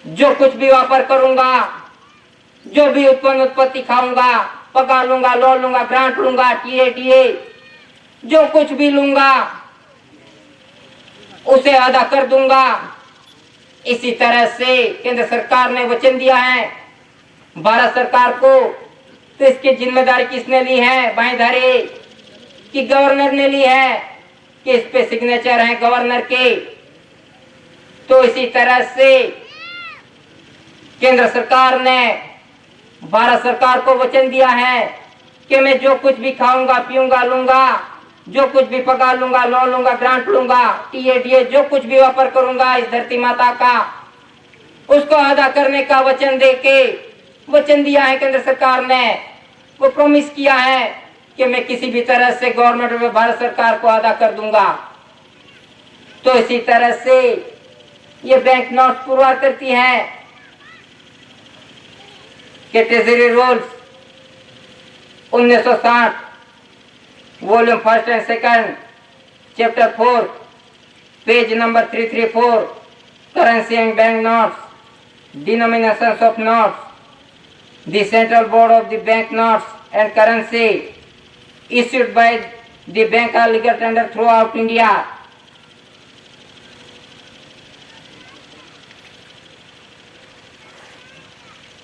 जो कुछ भी व्यापार करूंगा, जो भी उत्पत्ति खाऊंगा, पगार लूंगा, लोन लूंगा, ग्रांट लूंगा, टीए जो कुछ भी लूंगा उसे अदा कर दूंगा। इसी तरह से केंद्र सरकार ने वचन दिया है भारत सरकार को। तो इसकी जिम्मेदारी किसने ली है? बाएंधारी कि गवर्नर ने ली है कि इस पे सिग्नेचर है गवर्नर के। तो इसी तरह से केंद्र सरकार ने भारत सरकार को वचन दिया है कि मैं जो कुछ भी खाऊंगा, पीऊंगा, लूंगा, जो कुछ भी पगार लूंगा, लोन लूंगा, ग्रांट लूंगा, टीए जो कुछ भी व्यापार करूंगा इस धरती माता का, उसको अदा करने का वचन देके वचन दिया है केंद्र सरकार ने। वो प्रॉमिस किया है कि मैं किसी भी तरह से गवर्नमेंट में भारत सरकार को अदा कर दूंगा। तो इसी तरह से ये बैंक नोट पुरवार करती है कि treasury rules 1960 volume 1 and 2 chapter 4 page number 334 currency and bank notes denominations of notes the central board of the bank notes and currency issued by the bank are legal tender throughout India।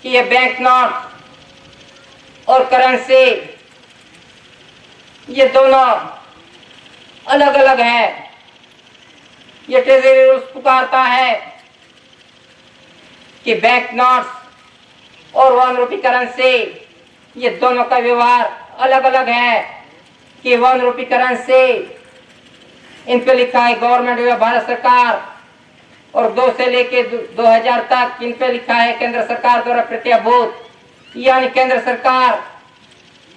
कि ये बैंक नोट और करेंसी ये दोनों अलग अलग है। ये ट्रेजरी रूल्स पुकारता है कि बैंक नोट्स और 1 रुपये करेंसी ये दोनों का व्यवहार अलग अलग है। कि 1 रुपये करेंसी इन पे लिखा है गवर्नमेंट या भारत सरकार, और 2 से लेके 2000 तक इन पे लिखा है केंद्र सरकार द्वारा प्रत्याभूत, यानी केंद्र सरकार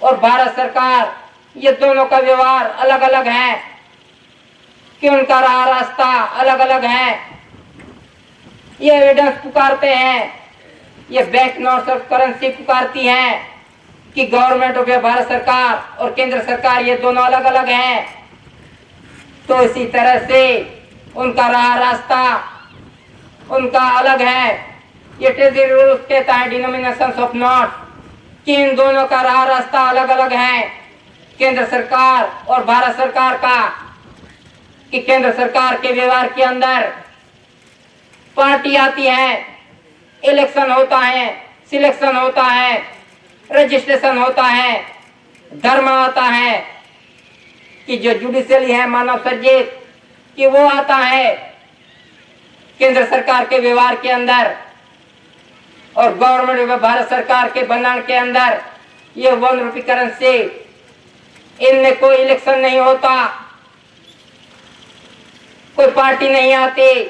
और भारत सरकार ये दोनों का व्यवहार अलग अलग है कि उनका रास्ता अलग अलग है। ये एविडेंस पुकारते हैं, ये बैंक नोट्स और करेंसी पुकारती है कि गवर्नमेंट ऑफ भारत सरकार और केंद्र सरकार ये दोनों अलग अलग हैं। तो इसी तरह से उनका रास्ता उनका अलग है। ये ट्रेजरी रूल्स कहता है डिनोमिनेशंस ऑफ नोट कि इन दोनों का रास्ता अलग अलग है केंद्र सरकार और भारत सरकार का। कि केंद्र सरकार के व्यवहार के अंदर पार्टी आती है, इलेक्शन होता है, सिलेक्शन होता है, रजिस्ट्रेशन होता है, धर्म आता है, कि जो जुडिशियली है मानव सर्जित कि वो आता है केंद्र सरकार के व्यवहार के अंदर, और गवर्नमेंट व भारत सरकार के बनान के अंदर ये 1 रुपये करेंसी इनमें कोई इलेक्शन नहीं होता, कोई पार्टी नहीं आती,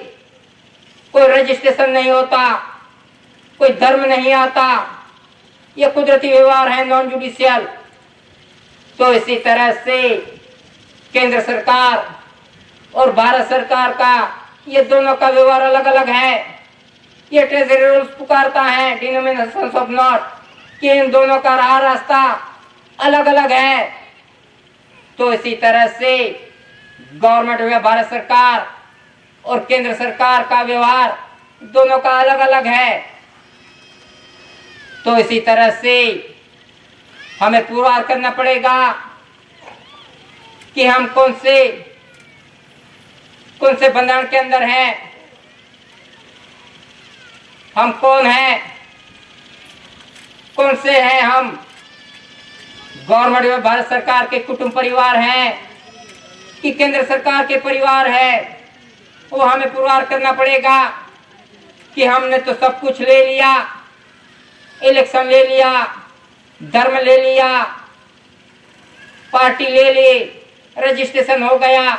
कोई रजिस्ट्रेशन नहीं होता, कोई धर्म नहीं आता, ये कुदरती व्यवहार है, नॉन जुडिशियल। तो इसी तरह से केंद्र सरकार और भारत सरकार का ये दोनों का व्यवहार अलग अलग है। ये ट्रेजरी रूल्स पुकारता है डिनोमिनेशंस ऑफ नोट कि इन दोनों का रास्ता अलग अलग है। तो इसी तरह से गवर्नमेंट या भारत सरकार और केंद्र सरकार का व्यवहार दोनों का अलग अलग है। तो इसी तरह से हमें पुरवार करना पड़ेगा कि हम कौन से बंधन के अंदर हैं, हम कौन हैं, कौन से हैं हम, गवर्नमेंट में भारत सरकार के कुटुंब परिवार हैं कि केंद्र सरकार के परिवार है, वो हमें पुरवार करना पड़ेगा कि हमने तो सब कुछ ले लिया, इलेक्शन ले लिया, धर्म ले लिया, पार्टी ले ली, रजिस्ट्रेशन हो गया,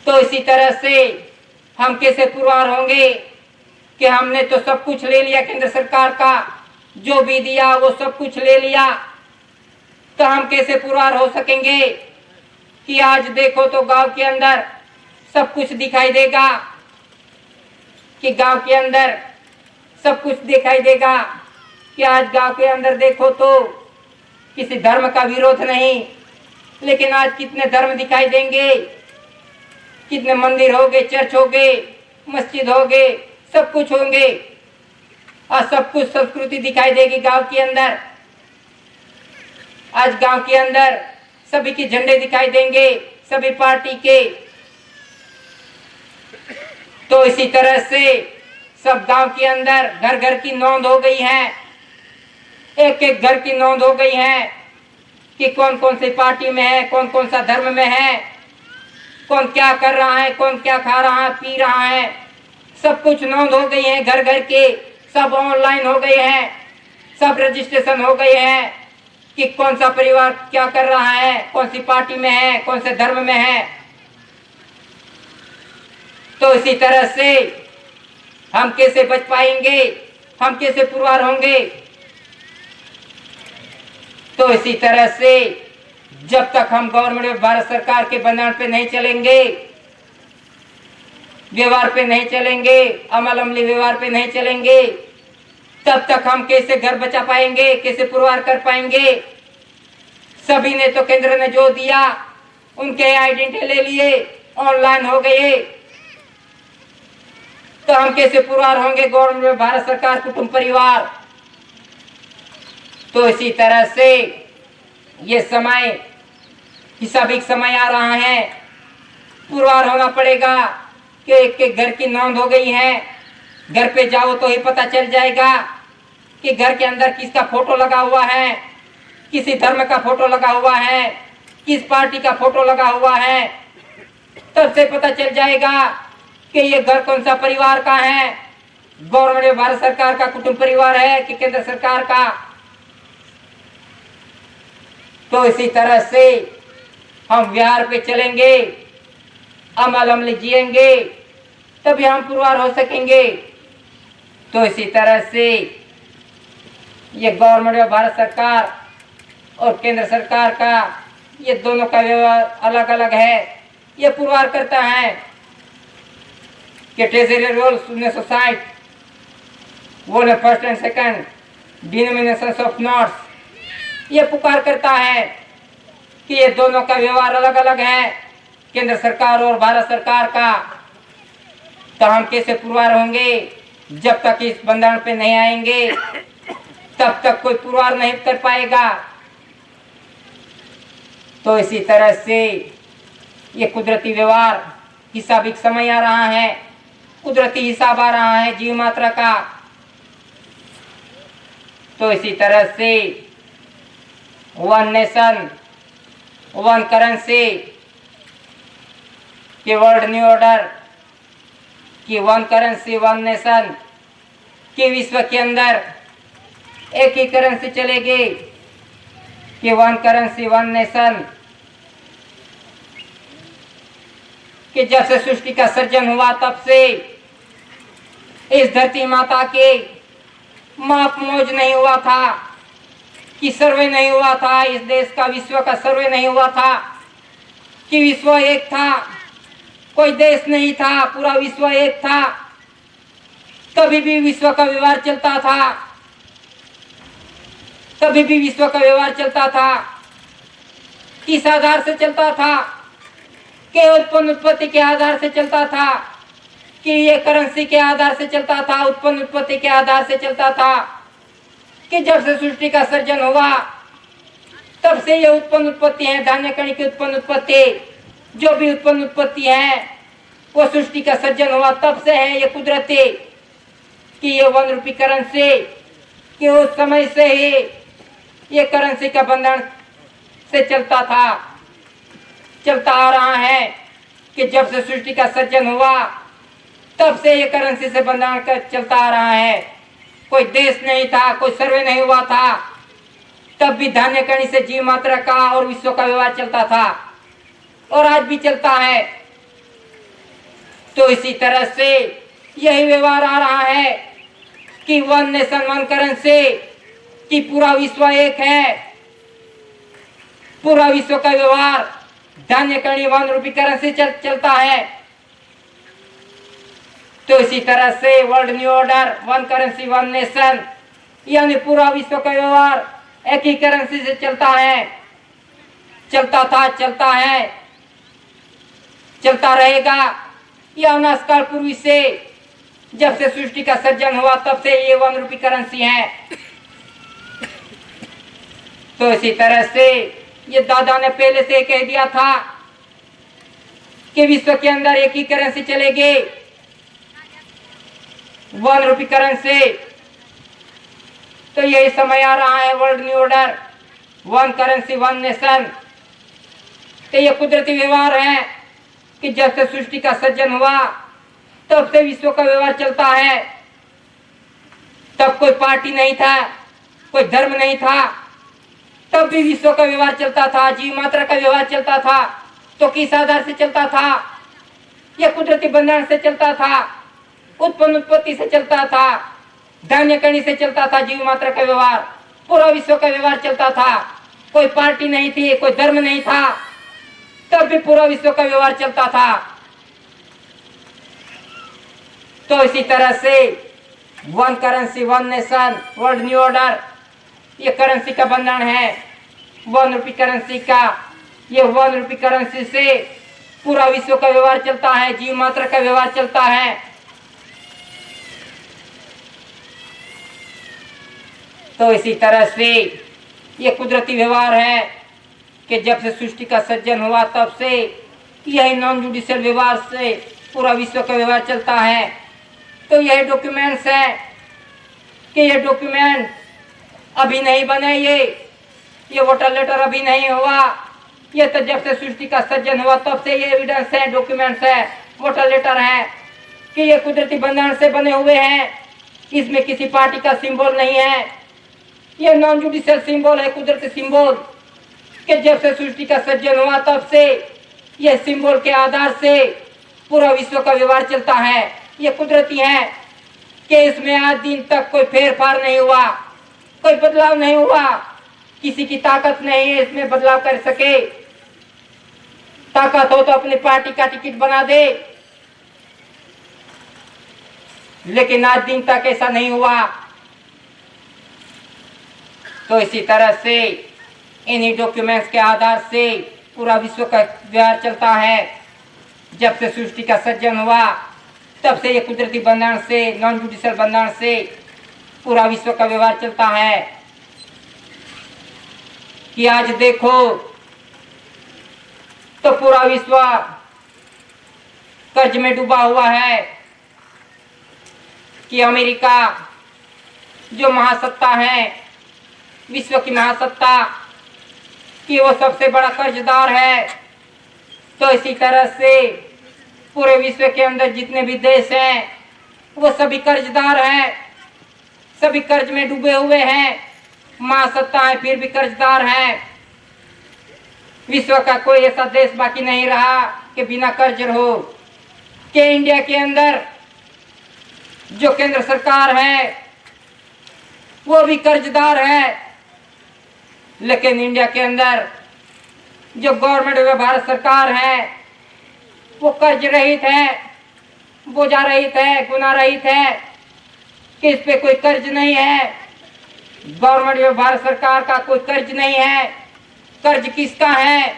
तो इसी तरह से हम कैसे पुरवार होंगे कि हमने तो सब कुछ ले लिया, केंद्र सरकार का जो भी दिया वो सब कुछ ले लिया, तो हम कैसे पुरवार हो सकेंगे कि आज देखो तो गांव के अंदर सब कुछ दिखाई देगा, कि गांव के अंदर सब कुछ दिखाई देगा कि आज गांव के अंदर देखो तो किसी धर्म का विरोध नहीं, लेकिन आज कितने धर्म दिखाई देंगे, कितने मंदिर हो गए, चर्च हो गए, मस्जिद हो गए, सब कुछ होंगे और सब कुछ संस्कृति दिखाई देगी गांव के अंदर। आज गांव के अंदर सभी के झंडे दिखाई देंगे, सभी पार्टी के। तो इसी तरह से सब गांव के अंदर घर घर की नोंद हो गई है, एक एक घर की नोंद हो गई है कि कौन कौन सी पार्टी में है, कौन कौन सा धर्म में है, कौन क्या कर रहा है, कौन क्या खा रहा है, पी रहा है, सब कुछ नोंद हो गई है घर घर के। सब ऑनलाइन हो गए हैं, सब रजिस्ट्रेशन हो गए हैं कि कौन सा परिवार क्या कर रहा है, कौन सी पार्टी में है, कौन से धर्म में है। तो इसी तरह से हम कैसे बच पाएंगे, हम कैसे पुरवार होंगे। तो इसी तरह से जब तक हम गवर्नमेंट में भारत सरकार के बंधन पे नहीं चलेंगे, व्यवहार पे नहीं चलेंगे, अमल अमली व्यवहार पे नहीं चलेंगे, तब तक हम कैसे घर बचा पाएंगे, कैसे पुरवार कर पाएंगे। सभी ने तो केंद्र ने जो दिया उनके आइडेंटिटी ले लिए, ऑनलाइन हो गए, तो हम कैसे पुरवार होंगे गवर्नमेंट में भारत सरकार कुटुंब परिवार। तो इसी तरह से ये समय हिसाबिक समय आ रहा है, पुरवार होना पड़ेगा कि एक एक घर की नोंद हो गई है। घर पे जाओ तो ही पता चल जाएगा कि घर के अंदर किसका फोटो लगा हुआ है, किसी धर्म का फोटो लगा हुआ है, किस पार्टी का फोटो लगा हुआ है, तब से पता चल जाएगा कि ये घर कौन सा परिवार का है, गवर्नमेंट भारत सरकार का कुटुंब परिवार है कि केंद्र सरकार का। तो इसी तरह से हम व्यवहार पे चलेंगे, अमल अमली जिएंगे, तभी हम पुरवार हो सकेंगे। तो इसी तरह से ये गवर्नमेंट भारत सरकार और केंद्र सरकार का ये दोनों का व्यवहार अलग अलग है। ये पुरवार करता है कि ट्रेजरी रोल्स 1960 वो ने first and second denominations of notes, ये पुकार करता है कि ये दोनों का व्यवहार अलग अलग है, केंद्र सरकार और भारत सरकार का। तो हम कैसे पुरवार होंगे जब तक इस बंधन पे नहीं आएंगे, तब तक कोई पुरवार नहीं कर पाएगा। तो इसी तरह से ये कुदरती व्यवहार हिसाबिक समय आ रहा है, कुदरती हिसाब आ रहा है जीव मात्रा का। तो इसी तरह से वन नेशन वन करेंसी कि वर्ल्ड न्यू ऑर्डर कि वन करेंसी वन नेशन कि विश्व के अंदर एक ही करेंसी चलेगी कि वन करेंसी वन नेशन। कि जब से सृष्टि का सर्जन हुआ तब से इस धरती माता के माप मोज नहीं हुआ था, कि सर्वे नहीं हुआ था, इस देश का विश्व का सर्वे नहीं हुआ था, कि विश्व एक था, कोई देश नहीं था, पूरा विश्व एक था। तभी भी विश्व का व्यवहार चलता था, तभी भी विश्व का व्यवहार चलता था। किस आधार से चलता था? कि उत्पन्न उत्पत्ति के आधार से चलता था, कि ये करेंसी के आधार से चलता था, उत्पन्न उत्पत्ति के आधार से चलता था। कि जब से सृष्टि का सर्जन हुआ तब से ये उत्पन्न उत्पत्ति है, धान्य कणी की उत्पन्न उत्पत्ति, जो भी उत्पन्न उत्पत्ति है वो सृष्टि का सर्जन हुआ तब से है। ये कुदरती कि ये वन रूपी करेंसी कि उस समय से ही ये करेंसी का बंधन से चलता आ रहा है कि जब से सृष्टि का सृजन हुआ तब से ये करेंसी से बंधन कर चलता आ रहा है। कोई देश नहीं था, कोई सर्वे नहीं हुआ था, तब भी धान्य कणी से जीव मात्रा का और विश्व का व्यवहार चलता था और आज भी चलता है। तो इसी तरह से यही व्यवहार आ रहा है कि वन नेशन वन करेंसी, कि पूरा विश्व एक है, पूरा विश्व का व्यवहार धान्य कणी वन रूपी करेंसी चलता है। तो इसी तरह से world new order one currency one nation, यानी पूरा विश्व का व्यवहार एक ही करेंसी से चलता है, चलता था, चलता है, चलता रहेगा। यह अनाज काल पूर्वी से जब से सृष्टि का सृजन हुआ तब से ये वन रूपी करेंसी है। तो इसी तरह से ये दादा ने पहले से कह दिया था कि विश्व के अंदर एक ही करेंसी चलेगी, वन रूपी करेंसी। तो यही समय आ रहा है world new order one currency one nation. तो ये कुदरती व्यवहार है कि जब से सृष्टि का सृजन हुआ तब से विश्व का व्यवहार चलता है। तब कोई पार्टी नहीं था, कोई धर्म नहीं था, तब भी विश्व का व्यवहार चलता था, जीव मात्रा का व्यवहार चलता था। तो किस आधार से चलता था? यह कुदरती बंधन से चलता था, उत्पन्न उत्पत्ति से चलता था, धान्य कणी से चलता था जीव मात्रा का व्यवहार, पूरा विश्व का व्यवहार चलता था। कोई पार्टी नहीं थी, कोई धर्म नहीं था, तब भी पूरा विश्व का व्यवहार चलता था। तो इसी तरह से one currency one nation world new order, ये करेंसी का बंधन है, वन रूपी करेंसी का। ये वन रूपी करेंसी से पूरा विश्व का व्यवहार चलता है, जीव मात्रा का व्यवहार चलता है। तो इसी तरह से ये कुदरती व्यवहार है कि जब से सृष्टि का सृजन हुआ तब से यही नॉन जुडिशियल व्यवहार से पूरा विश्व का व्यवहार चलता है। तो यह डॉक्यूमेंट्स है कि ये डॉक्यूमेंट अभी नहीं बने, ये वोटर लेटर अभी नहीं हुआ, ये तो जब से सृष्टि का सृजन हुआ तब से ये एविडेंस है, डॉक्यूमेंट्स है, वोटर लेटर है कि ये कुदरती बंधन से बने हुए हैं। इसमें किसी पार्टी का सिंबल नहीं है, ये नॉन जुडिशियल सिंबल है, कुदरती सिंबल कि जब से सृष्टि का सृजन हुआ तब से ये सिंबल के आधार से पूरा विश्व का व्यवहार चलता है। ये कुदरती है कि इसमें आज दिन तक कोई फेरफार नहीं हुआ, कोई बदलाव नहीं हुआ, किसी की ताकत नहीं है इसमें बदलाव कर सके। ताकत हो तो अपनी पार्टी का टिकट बना दे, लेकिन आज दिन तक ऐसा नहीं हुआ। तो इसी तरह से इन्हीं डॉक्यूमेंट्स के आधार से पूरा विश्व का व्यवहार चलता है। जब से सृष्टि का सृजन हुआ तब से ये कुदरती बंधन से, नॉन जुडिशियल बंधन से पूरा विश्व का व्यवहार चलता है। कि आज देखो तो पूरा विश्व कर्ज में डूबा हुआ है कि अमेरिका जो महासत्ता है, विश्व की महासत्ता, कि वो सबसे बड़ा कर्जदार है। तो इसी तरह से पूरे विश्व के अंदर जितने भी देश हैं वो सभी कर्जदार हैं, सभी कर्ज में डूबे हुए हैं। महासत्ताएं फिर भी कर्जदार हैं। विश्व का कोई ऐसा देश बाकी नहीं रहा कि बिना कर्ज हो। कि इंडिया के अंदर जो केंद्र सरकार है वो भी कर्जदार है, लेकिन इंडिया के अंदर जो गवर्नमेंट व भारत सरकार है वो कर्ज रहित है, बोझा रहित है, गुना रहित है कि इस पे कोई कर्ज नहीं है। गवर्नमेंट व भारत सरकार का कोई कर्ज नहीं है। कर्ज किसका है?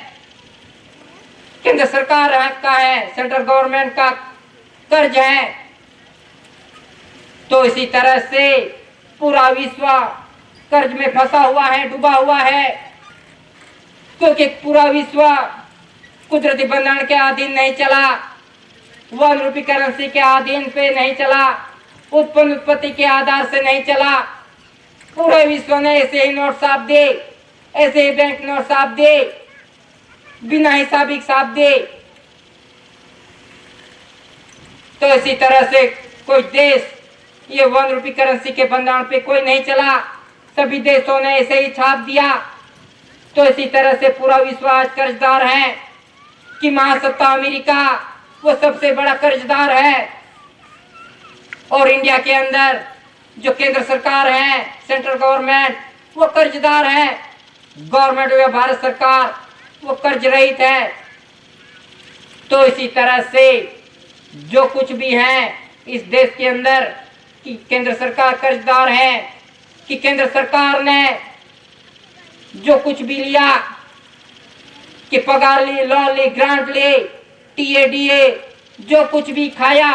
केंद्र सरकार का है, सेंट्रल गवर्नमेंट का कर्ज है। तो इसी तरह से पूरा विश्व कर्ज में फंसा हुआ है, डूबा हुआ है, क्योंकि पूरा विश्व कुदरती बंधन के अधीन नहीं चला, वन रूपी करेंसी के अधीन पे नहीं चला, उत्पन्न उत्पत्ति के आधार से नहीं चला। पूरे विश्व ने ऐसे ही नोट छाप दे, ऐसे ही बैंक नोट छाप दे, बिना हिसाबी छाप दे। तो इसी तरह से कोई देश ये 1 रुपये करेंसी के बंधन पे कोई नहीं चला, सभी देशों ने ऐसे ही छाप दिया। तो इसी तरह से पूरा विश्व आज कर्जदार है कि महासत्ता अमेरिका वो सबसे बड़ा कर्जदार है, और इंडिया के अंदर जो केंद्र सरकार है, सेंट्रल गवर्नमेंट, वो कर्जदार है। गवर्नमेंट या भारत सरकार वो कर्ज रहित है। तो इसी तरह से जो कुछ भी है इस देश के अंदर कि केंद्र सरकार कर्जदार है, कि केंद्र सरकार ने जो कुछ भी लिया, कि पगार ली, लोन ली, ग्रांट ली, टीएडीए, जो कुछ भी खाया,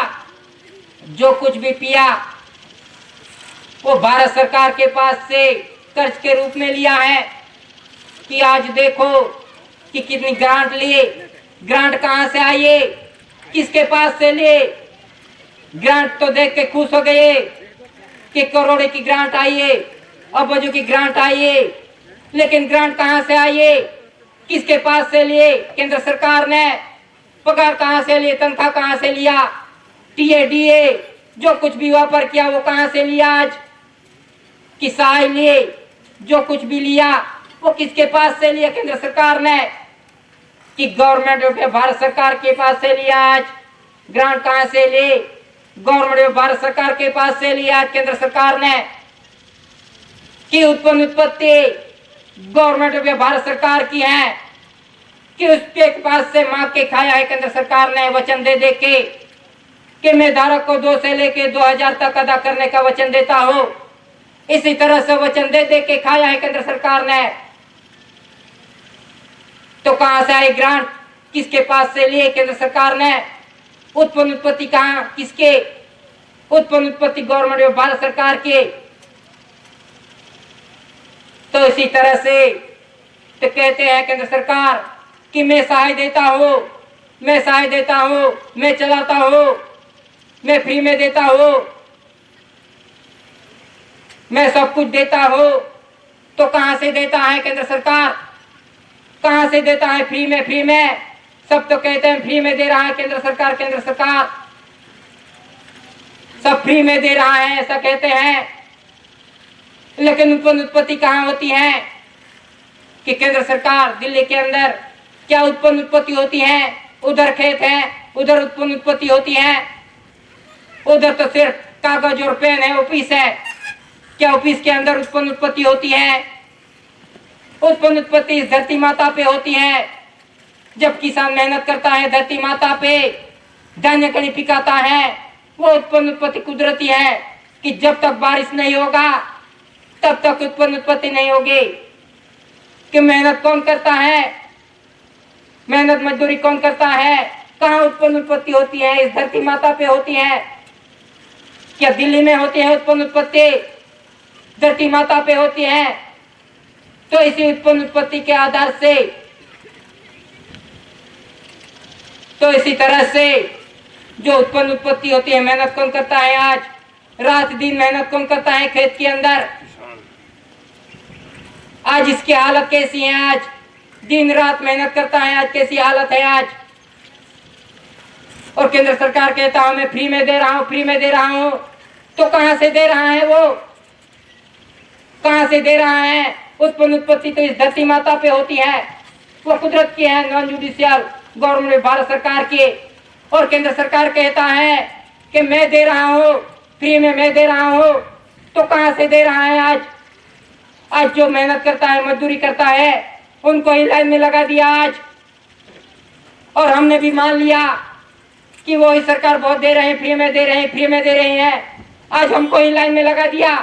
जो कुछ भी पिया, वो भारत सरकार के पास से कर्ज के रूप में लिया है। कि आज देखो कि कितनी ग्रांट लिए, ग्रांट कहां से आई है, किसके पास से लिए। ग्रांट तो देख के खुश हो गए कि करोड़ों की ग्रांट आई है, अरबों की ग्रांट आई है, लेकिन ग्रांट कहां से आई है, किसके पास से लिए, केंद्र सरकार ने। पगार कहां से लिए, तनख्वाह कहां से लिया, टीएडीए जो कुछ भी वापर किया वो कहां से लिया। आज कि सहाय लिए, जो कुछ भी लिया वो किसके पास से लिया, केंद्र सरकार ने। कि गवर्नमेंट ऑफ भारत सरकार के पास से लिया। आज ग्रांट कहां से लिए, गवर्नमेंट ऑफ भारत सरकार के पास से लिया केंद्र सरकार ने। कि उत्पन्न उत्पत्ति गवर्नमेंट ऑफ भारत सरकार की है, कि उसके पास से मांग के खाया है केंद्र सरकार ने, वचन दे दे के कि मैं धारक को 2 से लेके 2000 तक अदा करने का वचन देता हूं। इसी तरह से वचन दे दे के खाया है केंद्र सरकार ने। तो कहां से आई ग्रांट, किसके पास से लिए केंद्र सरकार ने। उत्पन्न उत्पत्ति कहां, किसके, उत्पन्न उत्पत्ति गवर्नमेंट ऑफ भारत सरकार के। तो इसी तरह से तो कहते हैं केंद्र सरकार कि मैं सहाय देता हूं, मैं सहाय देता हूं, मैं चलाता हूं, मैं फ्री में देता हूं, मैं सब कुछ देता हूं। तो कहां से देता है केंद्र सरकार, कहां से देता है फ्री में, फ्री में। सब तो कहते हैं फ्री में दे रहा है केंद्र सरकार, केंद्र सरकार सब फ्री में दे रहा है ऐसा कहते हैं, लेकिन उत्पन्न उत्पत्ति कहां होती है। कि केंद्र सरकार दिल्ली के अंदर क्या उत्पन्न उत्पत्ति होती है, उधर खेत है, उधर उत्पन्न उत्पत्ति होती है। उधर तो सिर्फ कागज और पेन है, ऑफिस है, क्या ऑफिस के अंदर उत्पन्न उत्पत्ति होती है। उत्पन्न उत्पत्ति इस धरती माता पे होती है। जब किसान मेहनत करता है धरती माता पे, धान्य कणी पिकाता है, वो उत्पन्न उत्पत्ति कुदरती है। कि जब तक बारिश नहीं होगा तब तक उत्पन्न उत्पत्ति नहीं होगी। कि मेहनत कौन करता है, मेहनत मजदूरी कौन करता है, कहाँ उत्पन्न उत्पत्ति होती है, इस धरती माता पे होती है। क्या दिल्ली में होती है उत्पन्न उत्पत्ति, धरती माता पे होती है। तो इसी उत्पन्न उत्पत्ति के आधार से, तो इसी तरह से जो उत्पन्न उत्पत्ति होती है, मेहनत कौन करता है, आज रात दिन मेहनत कौन करता है खेत के अंदर। आज इसकी हालत कैसी है, आज दिन रात मेहनत करता है, आज कैसी हालत है आज। और केंद्र सरकार कहता हूं मैं फ्री में दे रहा हूं, फ्री में दे रहा हूं। तो कहां से दे रहा है, वो कहां से दे रहा है। उत्पन्न उत्पत्ति तो इस धरती माता पे होती है, वो कुदरत की है, नॉन जुडिशियल गवर्नमेंट भारत सरकार की। और केंद्र सरकार कहता है कि मैं दे रहा हूं, फ्री में मैं दे रहा हूं। तो कहां से दे रहा है आज। आज जो मेहनत करता है, मजदूरी करता है, उनको ही लाइन में लगा दिया आज। और हमने भी मान लिया कि वो ही सरकार बहुत दे रहे हैं, फ्री में दे रहे हैं, फ्री में दे रहे हैं। आज हमको ही लाइन में लगा दिया।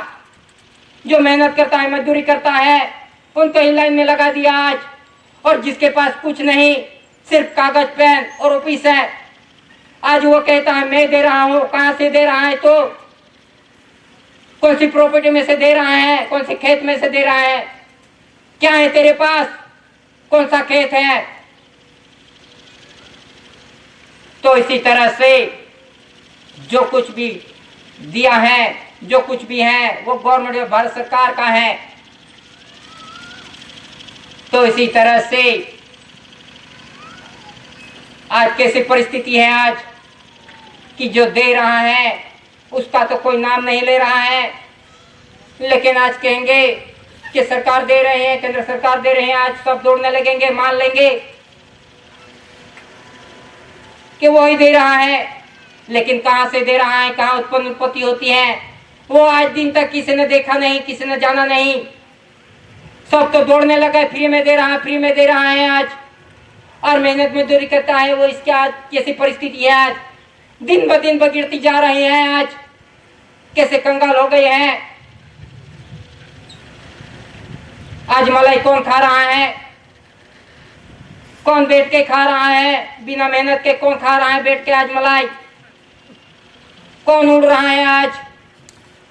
जो मेहनत करता है, मजदूरी करता है, उनको ही लाइन में लगा दिया आज। और जिसके पास कुछ नहीं, सिर्फ कागज पेन और ऑफिस है, आज वो कहता है मैं दे रहा हूं। कहां से दे रहा है, तो कौन सी प्रॉपर्टी में से दे रहा है, कौन से खेत में से दे रहा है। क्या है तेरे पास, कौन सा खेत है। तो इसी तरह से जो कुछ भी दिया है जो कुछ भी है वो गवर्नमेंट भारत सरकार का है। तो इसी तरह से आज कैसी परिस्थिति है आज कि जो दे रहा है उसका तो कोई नाम नहीं ले रहा है, लेकिन आज कहेंगे कि सरकार दे रहे हैं, केंद्र सरकार दे रहे हैं, आज सब दौड़ने लगेंगे, मान लेंगे कि वो ही दे रहा है। लेकिन कहां से दे रहा है, कहां उत्पत्ति होती है, वो आज दिन तक किसी ने देखा नहीं, किसी ने जाना नहीं। सब तो दौड़ने लगा, फ्री में दे रहा है, फ्री में दे रहा है आज, और मेहनत मजदूरी करता है वो। इसकी आज कैसी परिस्थिति है, आज दिन ब दिन बिगड़ती जा रही है, आज कैसे कंगाल हो गए हैं। आज मलाई कौन खा रहा है, कौन बैठ के खा रहा है, बिना मेहनत के कौन खा रहा है बैठ के आज मलाई, कौन उड़ रहा है आज।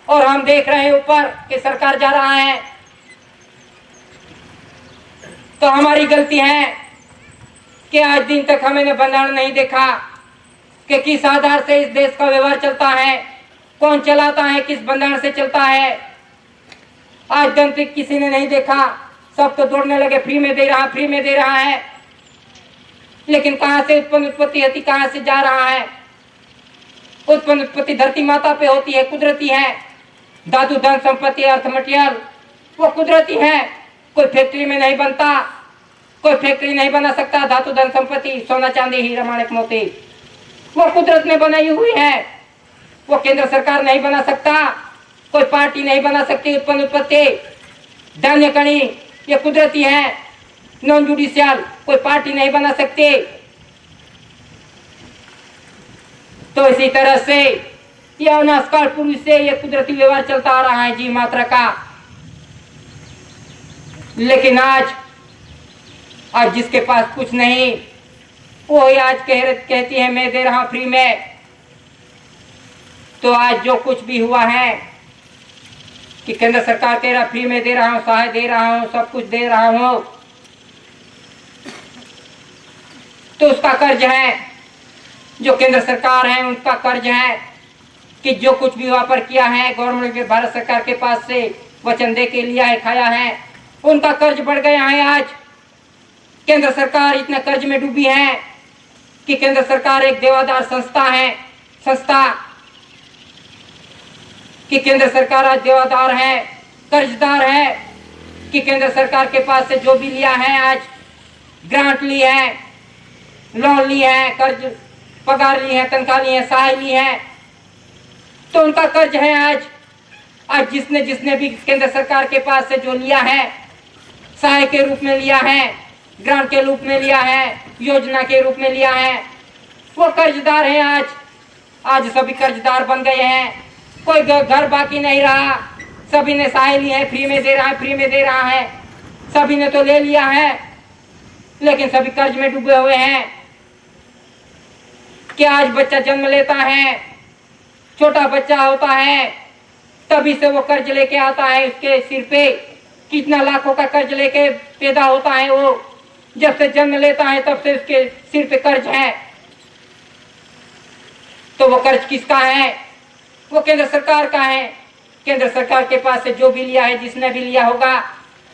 और हम देख रहे हैं ऊपर कि सरकार जा रहा है। तो हमारी गलती है कि आज दिन तक हमने बंधारण नहीं देखा कि किस आधार से इस देश का व्यवहार चलता है, कौन चलाता है, किस बंधारण से चलता है। आज दिन तक किसी ने नहीं देखा, सब तो दौड़ने लगे, फ्री में दे रहा, फ्री में दे रहा है। लेकिन कहां से उत्पत्ति होती, कहां से जा रहा है। उत्पत्ति धरती माता पे होती है, कुदरती है। धातु धन संपत्ति अर्थ मटेरियल वो कुदरती है, कोई फैक्ट्री में नहीं बनता, कोई फैक्ट्री नहीं बना सकता। धातु धन संपत्ति सोना चांदी हीरा माणिक मोती वो कुदरत ने बनाई हुई है, वो केंद्र सरकार नहीं बना सकता, कोई पार्टी नहीं बना सकती। उत्पत्ति धान्य कणी ये कुदरती है, नॉन जुडिशियल कोई पार्टी नहीं बना सकती। तो इसी तरह से यह अनाज काल पूर्व से यह कुदरती व्यवहार चलता आ रहा है जीव मात्रा का। लेकिन आज जिसके पास कुछ नहीं वो आज कहती है मैं दे रहा हूं फ्री में। तो आज जो कुछ भी हुआ है कि केंद्र सरकार कह रहा फ्री में दे रहा हूं, सहाय दे रहा हूं, सब कुछ दे रहा हूं, तो उसका कर्ज है, जो केंद्र सरकार है उनका कर्ज है कि जो कुछ भी वहां पर किया है गवर्नमेंट के भारत सरकार के पास से वचन दे के लिया है, खाया है, उनका कर्ज बढ़ गया है। आज केंद्र सरकार इतना कर्ज में डूबी है कि केंद्र सरकार एक देवादार संस्था है, कि केंद्र सरकार आज देवादार है, कर्जदार है, कि केंद्र सरकार के पास से जो भी लिया है, आज ग्रांट ली है, लोन ली है, कर्ज पगार ली है, तनख्वाह ली है, सहाय ली है, तो उनका कर्ज है। आज जिसने भी केंद्र सरकार के पास से जो लिया है, सहाय के रूप में लिया है, ग्रांट के रूप में लिया है, योजना के रूप में लिया है, वो कर्जदार है। आज सभी कर्जदार बन गए हैं, कोई घर बाकी नहीं रहा, सभी ने सहाय ली है, फ्री में दे रहा है, फ्री में दे रहा है, सभी ने तो ले लिया है, लेकिन सभी कर्ज में डूबे हुए हैं। कि आज बच्चा जन्म लेता है, छोटा बच्चा होता है, तभी से वो कर्ज लेके आता है, उसके सिर पे कितना लाखों का कर्ज लेके पैदा होता है। वो जब से जन्म लेता है तब से उसके सिर पे कर्ज है। तो वो कर्ज किसका है? वो केंद्र सरकार का है। केंद्र सरकार के पास से जो भी लिया है, जिसने भी लिया होगा,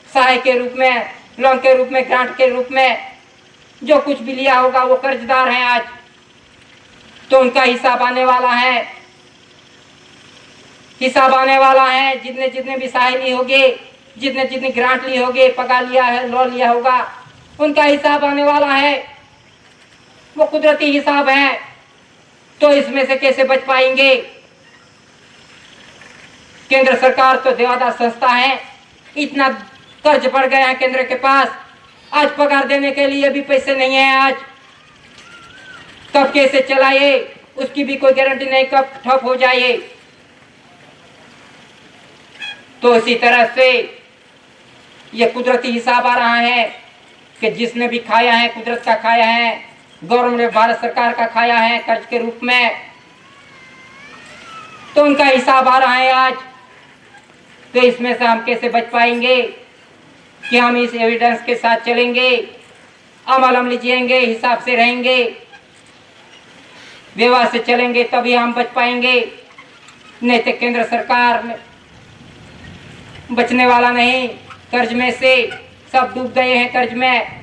सहाय के रूप में, लोन के रूप में, ग्रांट के रूप में, जो कुछ भी लिया होगा वो कर्जदार है आज। तो उनका हिसाब आने वाला है, हिसाब आने वाला है। जितने भी सहाय ली होगी, जितनी ग्रांट ली होगी, पगार लिया है, लोन लिया होगा, उनका हिसाब आने वाला है। वो कुदरती हिसाब है। तो इसमें से कैसे बच पाएंगे? केंद्र सरकार तो देवादार संस्था है, इतना कर्ज बढ़ गया है केंद्र के पास, आज पगार देने के लिए भी पैसे नहीं है। आज कब कैसे चलाए उसकी भी कोई गारंटी नहीं, कब ठप हो जाए। तो इसी तरह से ये कुदरती हिसाब आ रहा है कि जिसने भी खाया है, कुदरत का खाया है, गवर्नमेंट भारत सरकार का खाया है कर्ज के रूप में, तो उनका हिसाब आ रहा है आज। तो इसमें से हम कैसे बच पाएंगे कि हम इस एविडेंस के साथ चलेंगे, अमल जिएंगे, हिसाब से रहेंगे, व्यवहार से चलेंगे, तभी हम बच पाएंगे। नहीं तो केंद्र सरकार में बचने वाला नहीं। कर्ज में से सब डूब गए हैं कर्ज में।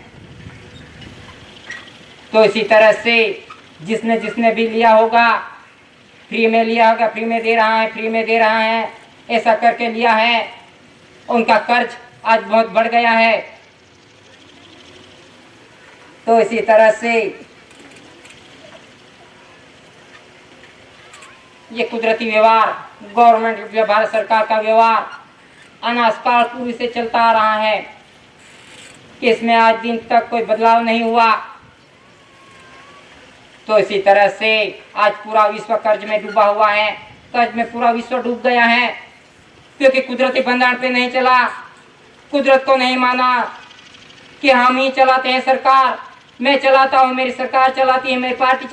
तो इसी तरह से जिसने जिसने भी लिया होगा, फ्री में लिया होगा, फ्री में दे रहा है, फ्री में दे रहा है, ऐसा करके लिया है, उनका कर्ज आज बहुत बढ़ गया है। तो इसी तरह से ये कुदरती व्यवहार, गवर्नमेंट भारत सरकार का व्यवहार अनाजकाल पूरी से चलता आ रहा है कि इसमें आज दिन तक कोई बदलाव नहीं हुआ। तो इसी तरह से आज पूरा विश्व कर्ज में डूबा हुआ है। कर्ज में पूरा विश्व डूब गया है क्योंकि कुदरती भंडार पे नहीं चला, कुदरत को नहीं माना कि हम ही चलाते हैं सरकार, मैं चलाता हूँ, मेरी सरकार चलाती है, मेरी पार्टी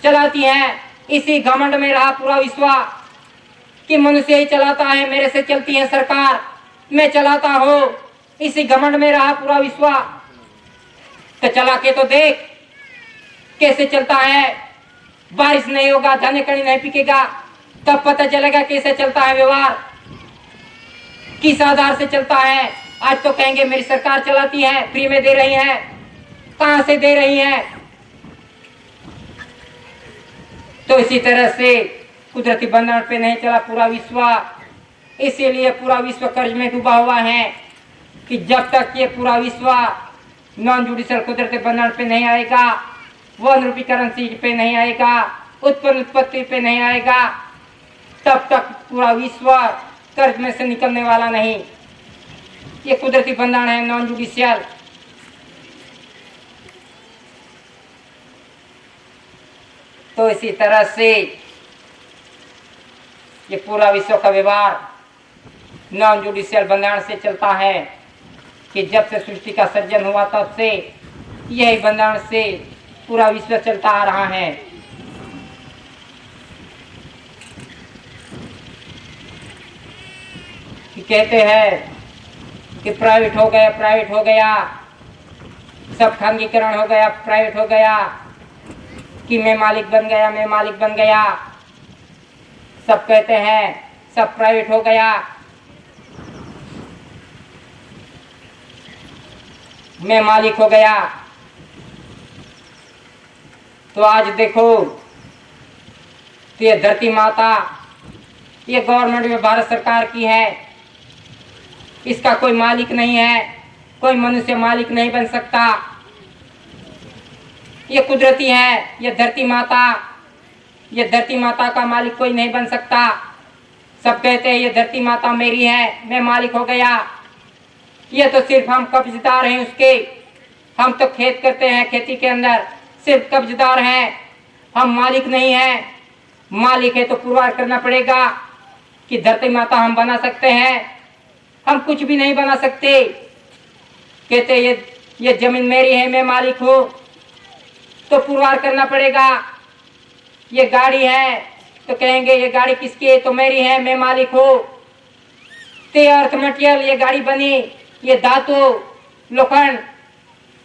चलाती है। इसी घमंड में रहा पूरा विश्व कि मनुष्य ही चलाता है, मेरे से चलती है सरकार, मैं चलाता हूँ। इसी घमंड में रहा पूरा विश्व। तो चला के तो देख कैसे चलता है। बारिश नहीं होगा, धाने कणी नहीं पिकेगा, तब पता चलेगा कैसे चलता है व्यवहार, किस आधार से चलता है। आज तो कहेंगे मेरी सरकार चलाती है, फ्री में दे रही है, कहां से दे रही है। तो इसी तरह से कुदरती भंडार पे नहीं चला पूरा विश्व, इसीलिए पूरा विश्व कर्ज में डूबा हुआ है कि जब तक ये पूरा विश्व नॉन जुडिशियल कुदरती भंडार पे नहीं आएगा, वन रूपी करेंसी पे नहीं आएगा, उत्पत्ति पे नहीं आएगा, तब तक पूरा विश्व कर्ज में से निकलने वाला नहीं। ये कुदरती भंडार है नॉन जुडिशियल। तो इसी तरह से ये पूरा विश्व का व्यवहार नॉन जुडिशियल बंधारण से चलता है कि जब से सृष्टि का सर्जन हुआ तब से यही बंधारण से पूरा विश्व चलता आ रहा है। कि कहते हैं कि प्राइवेट हो गया, प्राइवेट हो गया, सब खानगीकरण हो गया, प्राइवेट हो गया, कि मैं मालिक बन गया, मैं मालिक बन गया। सब कहते हैं सब प्राइवेट हो गया, मैं मालिक हो गया। तो आज देखो, ये धरती माता, ये गवर्नमेंट में भारत सरकार की है, इसका कोई मालिक नहीं है, कोई मनुष्य मालिक नहीं बन सकता। ये कुदरती है, ये धरती माता, ये धरती माता का मालिक कोई नहीं बन सकता। सब कहते हैं ये धरती माता मेरी है, मैं मालिक हो गया। ये तो सिर्फ हम कब्जदार हैं उसके, हम तो खेत करते हैं, खेती के अंदर सिर्फ कब्जदार हैं, हम मालिक नहीं हैं। मालिक है तो पुरवार करना पड़ेगा कि धरती माता हम बना सकते हैं, हम कुछ भी नहीं बना सकते। कहते ये जमीन मेरी है, मैं मालिक हूँ, तो पुरवार करना पड़ेगा। ये गाड़ी है तो कहेंगे ये गाड़ी किसकी है, तो मेरी है, मैं मालिक हूँ। तो ये अर्थ मटेरियल, ये गाड़ी बनी, ये धातु लोखंड,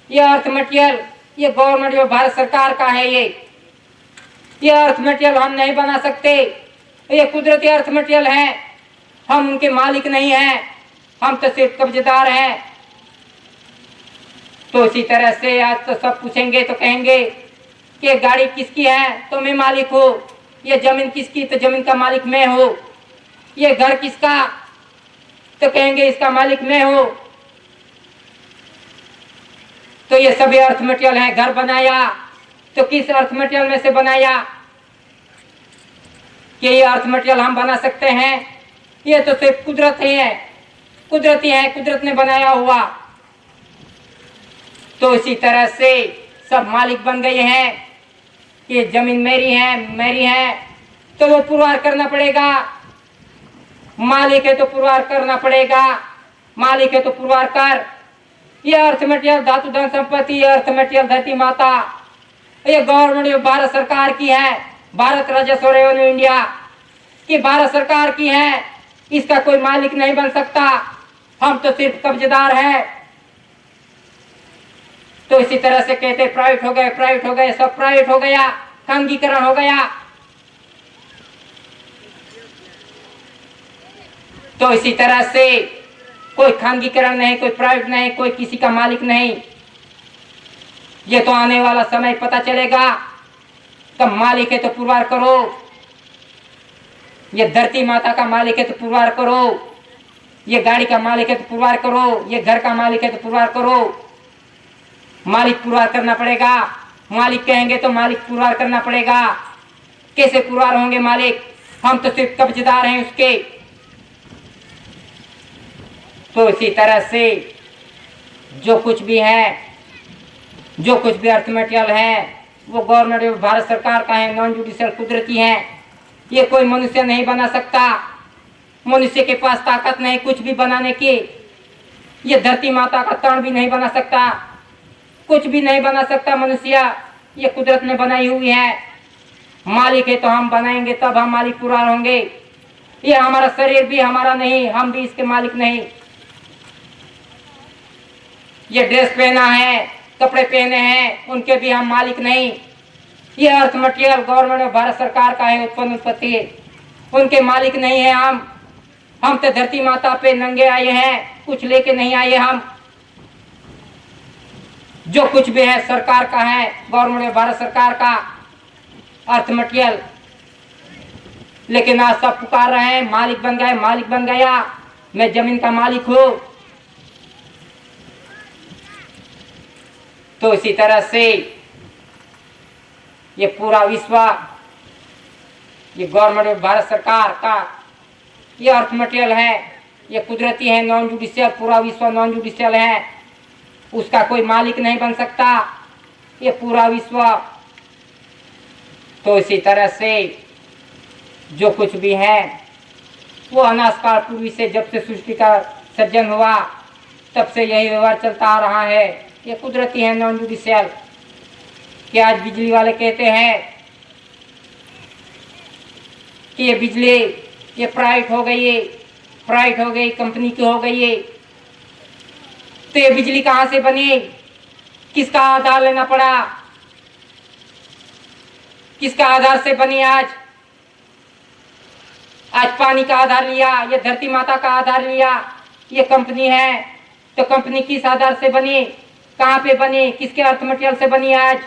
ये अर्थ मटेरियल, ये गवर्नमेंट जो भारत सरकार का है, ये अर्थ मटेरियल हम नहीं बना सकते। ये कुदरती अर्थ मटेरियल है, हम उनके मालिक नहीं हैं, हम तो सिर्फ कब्जेदार हैं। तो इसी तरह से आज तो सब पूछेंगे तो कहेंगे कि गाड़ी किसकी है, तो मैं मालिक हूँ। ये जमीन किसकी, तो जमीन का मालिक मैं हूँ। ये घर किसका, तो कहेंगे इसका मालिक मैं हूँ। तो ये सभी अर्थ मटेरियल है। घर बनाया तो किस अर्थ मटेरियल में से बनाया, कि ये अर्थ मटेरियल हम बना सकते हैं, ये तो सिर्फ कुदरत है, कुदरती है, कुदरत ने बनाया हुआ। तो इसी तरह से सब मालिक बन गए हैं कि जमीन मेरी है, मेरी है, तो वो पुरवार करना पड़ेगा। मालिक है तो पुरवार करना पड़ेगा, मालिक है तो पुरवार कर। ये अर्थ मटेरियल धातु धन संपत्ति, ये अर्थ मटेरियल धरती माता, ये गवर्नमेंट भारत सरकार की है, भारत राजस्व रेवेन्यू इंडिया की भारत सरकार की है, इसका कोई मालिक नहीं बन सकता, हम तो सिर्फ कब्जेदार हैं। तो इसी तरह से कहते प्राइवेट हो गए, प्राइवेट हो गए, सब प्राइवेट हो गया, खानगीकरण हो गया। तो इसी तरह से कोई खानगीकरण नहीं, कोई प्राइवेट नहीं, कोई किसी का मालिक नहीं। ये तो आने वाला समय पता चलेगा। कब मालिक है तो पुरवार करो, ये धरती माता का मालिक है तो पुरवार करो, ये गाड़ी का मालिक है तो पुरवार करो, ये घर का मालिक है तो पुरवार करो। मालिक पुरवार करना पड़ेगा, मालिक कहेंगे तो मालिक पुरवार करना पड़ेगा। कैसे पुरवार होंगे मालिक? हम तो सिर्फ कब्जेदार हैं उसके। तो इसी तरह से जो कुछ भी है, जो कुछ भी अर्थ मटेरियल है, वो गवर्नमेंट भारत सरकार का है, नॉन जुडिशियल कुदरती है। ये कोई मनुष्य नहीं बना सकता, मनुष्य के पास ताकत नहीं कुछ भी बनाने की। ये धरती माता का तण भी नहीं बना सकता, कुछ भी नहीं बना सकता मनुष्य, ये कुदरत ने बनाई हुई है। मालिक है तो हम बनाएंगे, तब हम मालिक पूरा होंगे। ये हमारा शरीर भी हमारा नहीं, हम भी इसके मालिक नहीं। ये ड्रेस पहना है, कपड़े पहने हैं, उनके भी हम मालिक नहीं। ये अर्थ मटेरियल गवर्नमेंट भारत सरकार का है, उत्पन्न उत्पत्ति, उनके मालिक नहीं है हम तो धरती माता पे नंगे आए हैं, कुछ लेके नहीं आए हम। जो कुछ भी है सरकार का है, गवर्नमेंट भारत सरकार का अर्थ मटेरियल। लेकिन आज सब पुकार रहे हैं मालिक बन गए, मालिक बन गया, मैं जमीन का मालिक हूं। तो इसी तरह से ये पूरा विश्व, ये गवर्नमेंट भारत सरकार का ये अर्थ मटेरियल है, ये कुदरती है, नॉन जुडिशियल, पूरा विश्व नॉन जुडिशियल है, उसका कोई मालिक नहीं बन सकता, ये पूरा विश्व। तो इसी तरह से जो कुछ भी है वो अनाज काल पूर्वी से, जब से सृष्टि का सृजन हुआ तब से यही व्यवहार चलता आ रहा है। ये कुदरती है, नॉन जुडिशियल। कि आज बिजली वाले कहते हैं कि ये बिजली ये प्राइवेट हो गई है, प्राइवेट हो गई, कंपनी की हो गई है। तो ये बिजली कहाँ से बनी? किसका आधार लेना पड़ा? किसका आधार से बनी? आज पानी का आधार लिया, ये धरती माता का आधार लिया, ये कंपनी है। तो कंपनी किस आधार से बनी? कहाँ पे बनी? किसके अर्थ मटेरियल से बनी? आज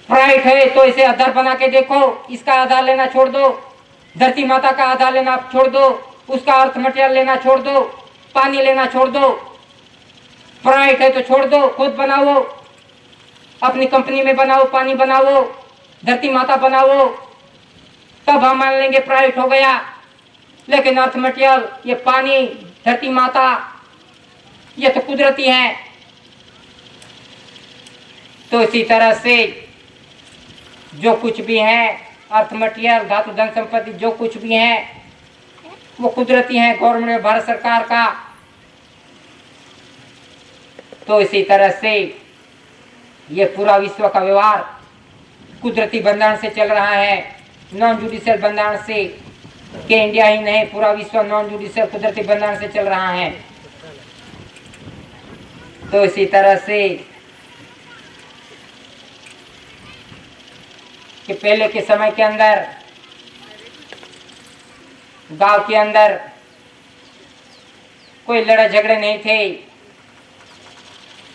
प्राइवेट है तो इसे आधार बना के देखो, इसका आधार लेना छोड़ दो, धरती माता का आधार लेना छोड़ दो, उसका अर्थ मटेरियल लेना छोड़ दो, पानी लेना छोड़ दो। प्राइवेट है तो छोड़ दो, खुद बनाओ, अपनी कंपनी में बनाओ, पानी बनाओ, धरती माता बनाओ, तब हम मान लेंगे प्राइवेट हो गया। लेकिन अर्थ मटेरियल, ये पानी, धरती माता, ये तो कुदरती है। तो इसी तरह से जो कुछ भी है, अर्थ मटेरियल, धातु, धन संपत्ति, जो कुछ भी है वो कुदरती है, गवर्नमेंट भारत सरकार का। तो इसी तरह से ये पूरा विश्व का व्यवहार कुदरती बंधारण से चल रहा है, नॉन जुडिशियल बंधारण से। कि इंडिया ही नहीं, पूरा विश्व नॉन जुडिशियल कुदरती बंधारण से चल रहा है। तो इसी तरह से कि पहले के समय के अंदर गांव के अंदर कोई लड़ाई झगड़े नहीं थे,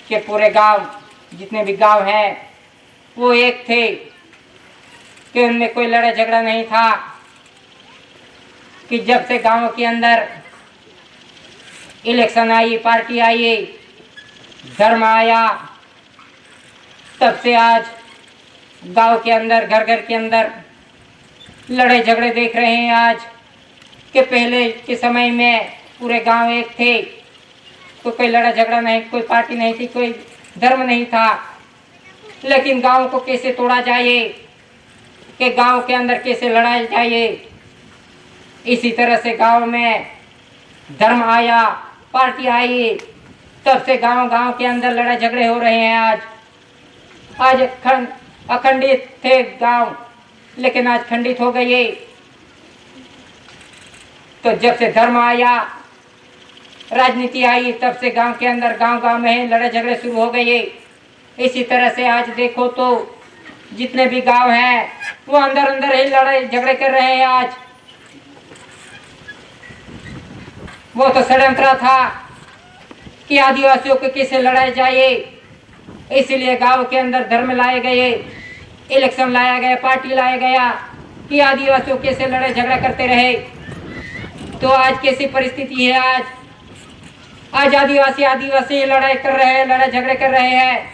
कि पूरे गांव, जितने भी गांव हैं वो एक थे, कि उनमें कोई लड़ाई झगड़ा नहीं था। कि जब से गांव के अंदर इलेक्शन आई, पार्टी आई, धर्म आया, तब से आज गांव के अंदर, घर घर के अंदर लड़ाई झगड़े देख रहे हैं। आज के पहले के समय में पूरे गांव एक थे, तो कोई लड़ाई झगड़ा नहीं, कोई पार्टी नहीं थी, कोई धर्म नहीं था। लेकिन गांव को कैसे तोड़ा जाए, कि गांव के अंदर कैसे लड़ाई जाए, इसी तरह से गांव में धर्म आया, पार्टी आई, तब से गांव गांव के अंदर लड़ाई झगड़े हो रहे हैं। आज अखंडित थे गांव, लेकिन आज खंडित हो गए। तो जब से धर्म आया, राजनीति आई, तब से गांव के अंदर, गांव गांव में लड़ाई झगड़े शुरू हो गए। इसी तरह से आज देखो तो जितने भी गांव हैं वो अंदर अंदर ही लड़ाई झगड़े कर रहे हैं। आज वो तो षड्यंत्र था कि आदिवासियों को कैसे लड़ाया जाए, इसलिए गांव के अंदर धर्म लाए गए, इलेक्शन लाया गया, पार्टी लाया गया कि आदिवासियों कैसे लड़ाई झगड़ा करते रहे। तो आज कैसी परिस्थिति है, आज आदिवासी लड़ाई कर रहे हैं, लड़ाई झगड़े कर रहे हैं।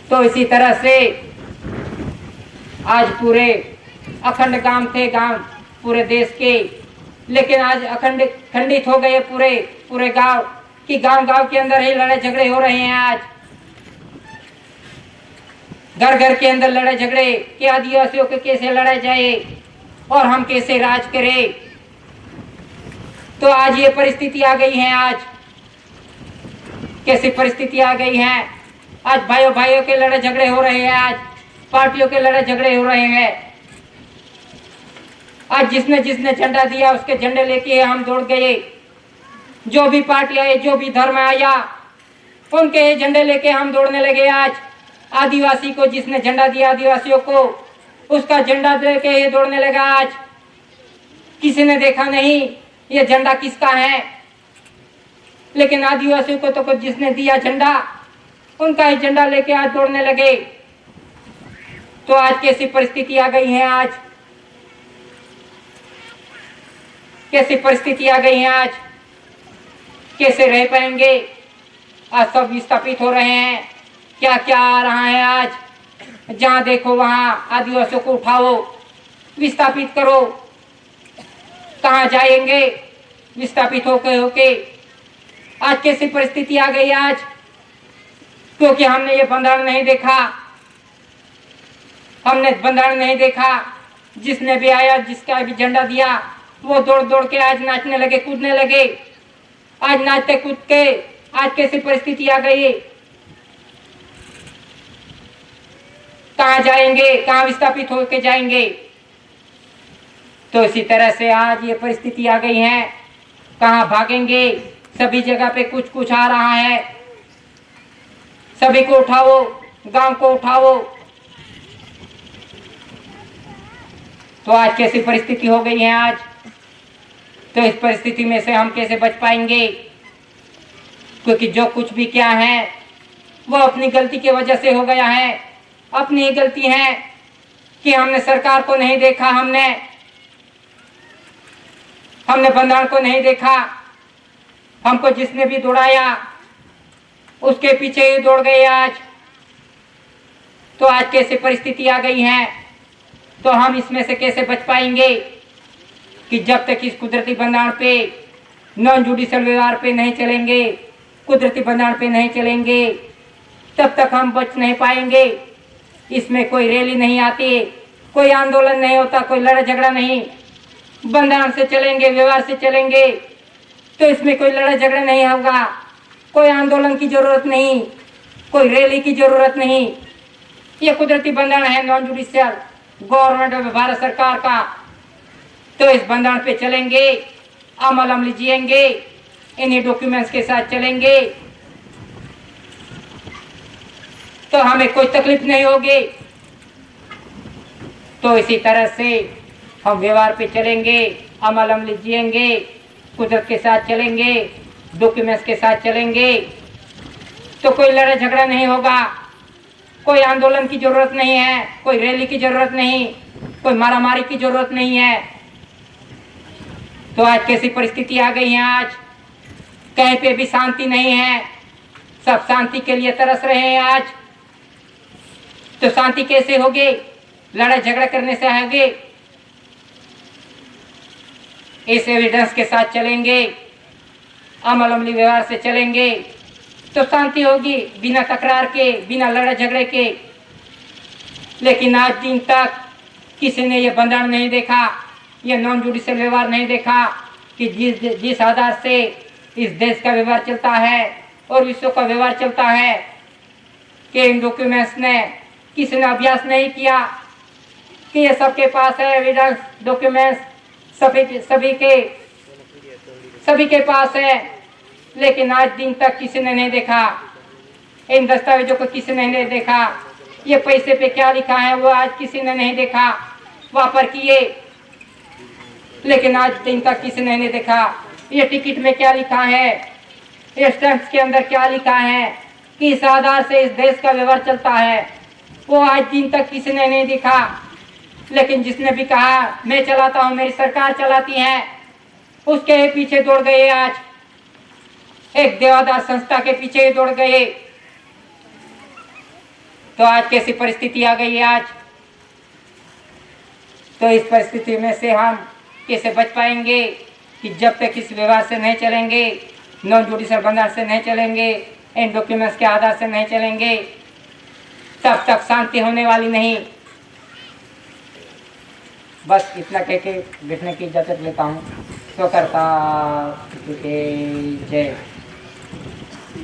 तो इसी तरह से आज पूरे अखंड गांव थे, गांव पूरे देश के, लेकिन आज अखंड खंडित हो गए पूरे गांव कि गांव के अंदर ही लड़ाई झगड़े हो रहे हैं। आज घर के अंदर लड़ाई झगड़े कि आदिवासियों को कैसे लड़ा जाए और हम कैसे राज करें। तो आज ये परिस्थिति आ गई है। आज कैसी परिस्थिति आ गई है, आज भाइयों के लड़ाई झगड़े हो रहे हैं, आज पार्टियों के लड़ाई झगड़े हो रहे हैं। आज जिसने झंडा दिया उसके झंडे लेके हम दौड़ गए। जो भी पार्टी आए, जो भी धर्म आया, उनके झंडे लेके हम दौड़ने लगे। आज आदिवासी को जिसने झंडा दिया, आदिवासियों को, उसका झंडा लेके ये दौड़ने लगा। आज किसी ने देखा नहीं ये झंडा किसका है, लेकिन आदिवासियों को तो जिसने दिया झंडा, उनका ही झंडा लेके आज दौड़ने लगे। तो आज कैसी परिस्थिति आ गई है, आज कैसी परिस्थिति आ गई है, आज कैसे रह पाएंगे। आज सब विस्थापित हो रहे हैं। क्या क्या आ रहा है, आज जहां देखो वहां आदिवासियों को उठाओ, विस्थापित करो। कहां जाएंगे विस्थापित होके। आज कैसी परिस्थिति आ गई आज, क्योंकि हमने ये बंधारण नहीं देखा, हमने बंधारण नहीं देखा। जिसने भी आया, जिसका भी झंडा दिया, वो दौड़ के आज नाचने लगे, कूदने लगे। आज नाचते कूद के आज कैसी परिस्थिति आ गई। कहां जाएंगे, कहां विस्थापित होके जाएंगे। तो इसी तरह से आज ये परिस्थिति आ गई है। कहां भागेंगे, सभी जगह पे कुछ आ रहा है। सभी को उठाओ, गांव को उठाओ। तो आज कैसी परिस्थिति हो गई है आज। तो इस परिस्थिति में से हम कैसे बच पाएंगे, क्योंकि जो कुछ भी क्या है वो अपनी गलती की वजह से हो गया है। अपनी ही गलती है कि हमने सरकार को नहीं देखा, हमने बंधारण को नहीं देखा। हमको जिसने भी दौड़ाया उसके पीछे ही दौड़ गए आज। तो आज कैसी परिस्थिति आ गई है। तो हम इसमें से कैसे बच पाएंगे कि जब तक इस कुदरती बंधारण पे, नॉन जुडिशियल व्यवहार पे नहीं चलेंगे, कुदरती बंधारण पे नहीं चलेंगे, तब तक हम बच नहीं पाएंगे। इसमें कोई रैली नहीं आती, कोई आंदोलन नहीं होता, कोई लड़ाई झगड़ा नहीं। बंधारण से चलेंगे, व्यवहार से चलेंगे, तो इसमें कोई लड़ाई झगड़ा नहीं होगा, कोई आंदोलन की जरूरत नहीं, कोई रैली की जरूरत नहीं। ये कुदरती बंधारण है, non judicial government of Bharat सरकार का। तो इस बंधारण पे चलेंगे, अमल जिएंगे, इन्हीं डॉक्यूमेंट्स के साथ चलेंगे, तो हमें कोई तकलीफ नहीं होगी। तो इसी तरह से हम व्यवहार पे चलेंगे, अमल जिएंगे, कुदरत के साथ चलेंगे, डॉक्यूमेंट्स के साथ चलेंगे, तो कोई लड़ाई झगड़ा नहीं होगा, कोई आंदोलन की जरूरत नहीं है, कोई रैली की जरूरत नहीं, कोई मारामारी की जरूरत नहीं है। तो आज कैसी परिस्थिति आ गई है। आज कहीं पे भी शांति नहीं है, सब शांति के लिए तरस रहे हैं आज। तो शांति कैसे होगी, लड़ाई झगड़ा करने से होगी। इस एविडेंस के साथ चलेंगे, अमली व्यवहार से चलेंगे, तो शांति होगी, बिना तकरार के, बिना लड़ाई झगड़े के। लेकिन आज दिन तक किसी ने ये बंधारण नहीं देखा, ये नॉन जुडिशियल व्यवहार नहीं देखा कि जिस आधार से इस देश का व्यवहार चलता है और विश्व का व्यवहार चलता है, कि इन डॉक्यूमेंट्स ने किसी ने अभ्यास नहीं किया कि ये सबके पास है एविडेंस, डॉक्यूमेंट्स सभी के पास है। लेकिन आज दिन तक किसी ने नहीं देखा, इन दस्तावेजों को किसी ने नहीं देखा। ये पैसे पे क्या लिखा है वो आज किसी ने नहीं देखा, वापर किए। लेकिन आज दिन तक किसी ने नहीं देखा ये टिकट में क्या लिखा है, ये स्टैंप्स के अंदर क्या लिखा है, किस आधार से इस देश का व्यवहार चलता है, वो आज दिन तक किसी ने नहीं देखा। लेकिन जिसने भी कहा मैं चलाता हूँ, मेरी सरकार चलाती है, उसके पीछे दौड़ गए। आज एक देवादार संस्था के पीछे दौड़ गए। तो आज कैसी परिस्थिति आ गई है आज। तो इस परिस्थिति में से हम कैसे बच पाएंगे कि जब तक इस व्यवहार से नहीं चलेंगे, नॉन जुडिशियल बंधारण से नहीं चलेंगे, इन डॉक्यूमेंट्स के आधार से नहीं चलेंगे, तब तक शांति होने वाली नहीं। बस इतना कह के बैठने की इजाजत लेता हूँ। तो करता जय।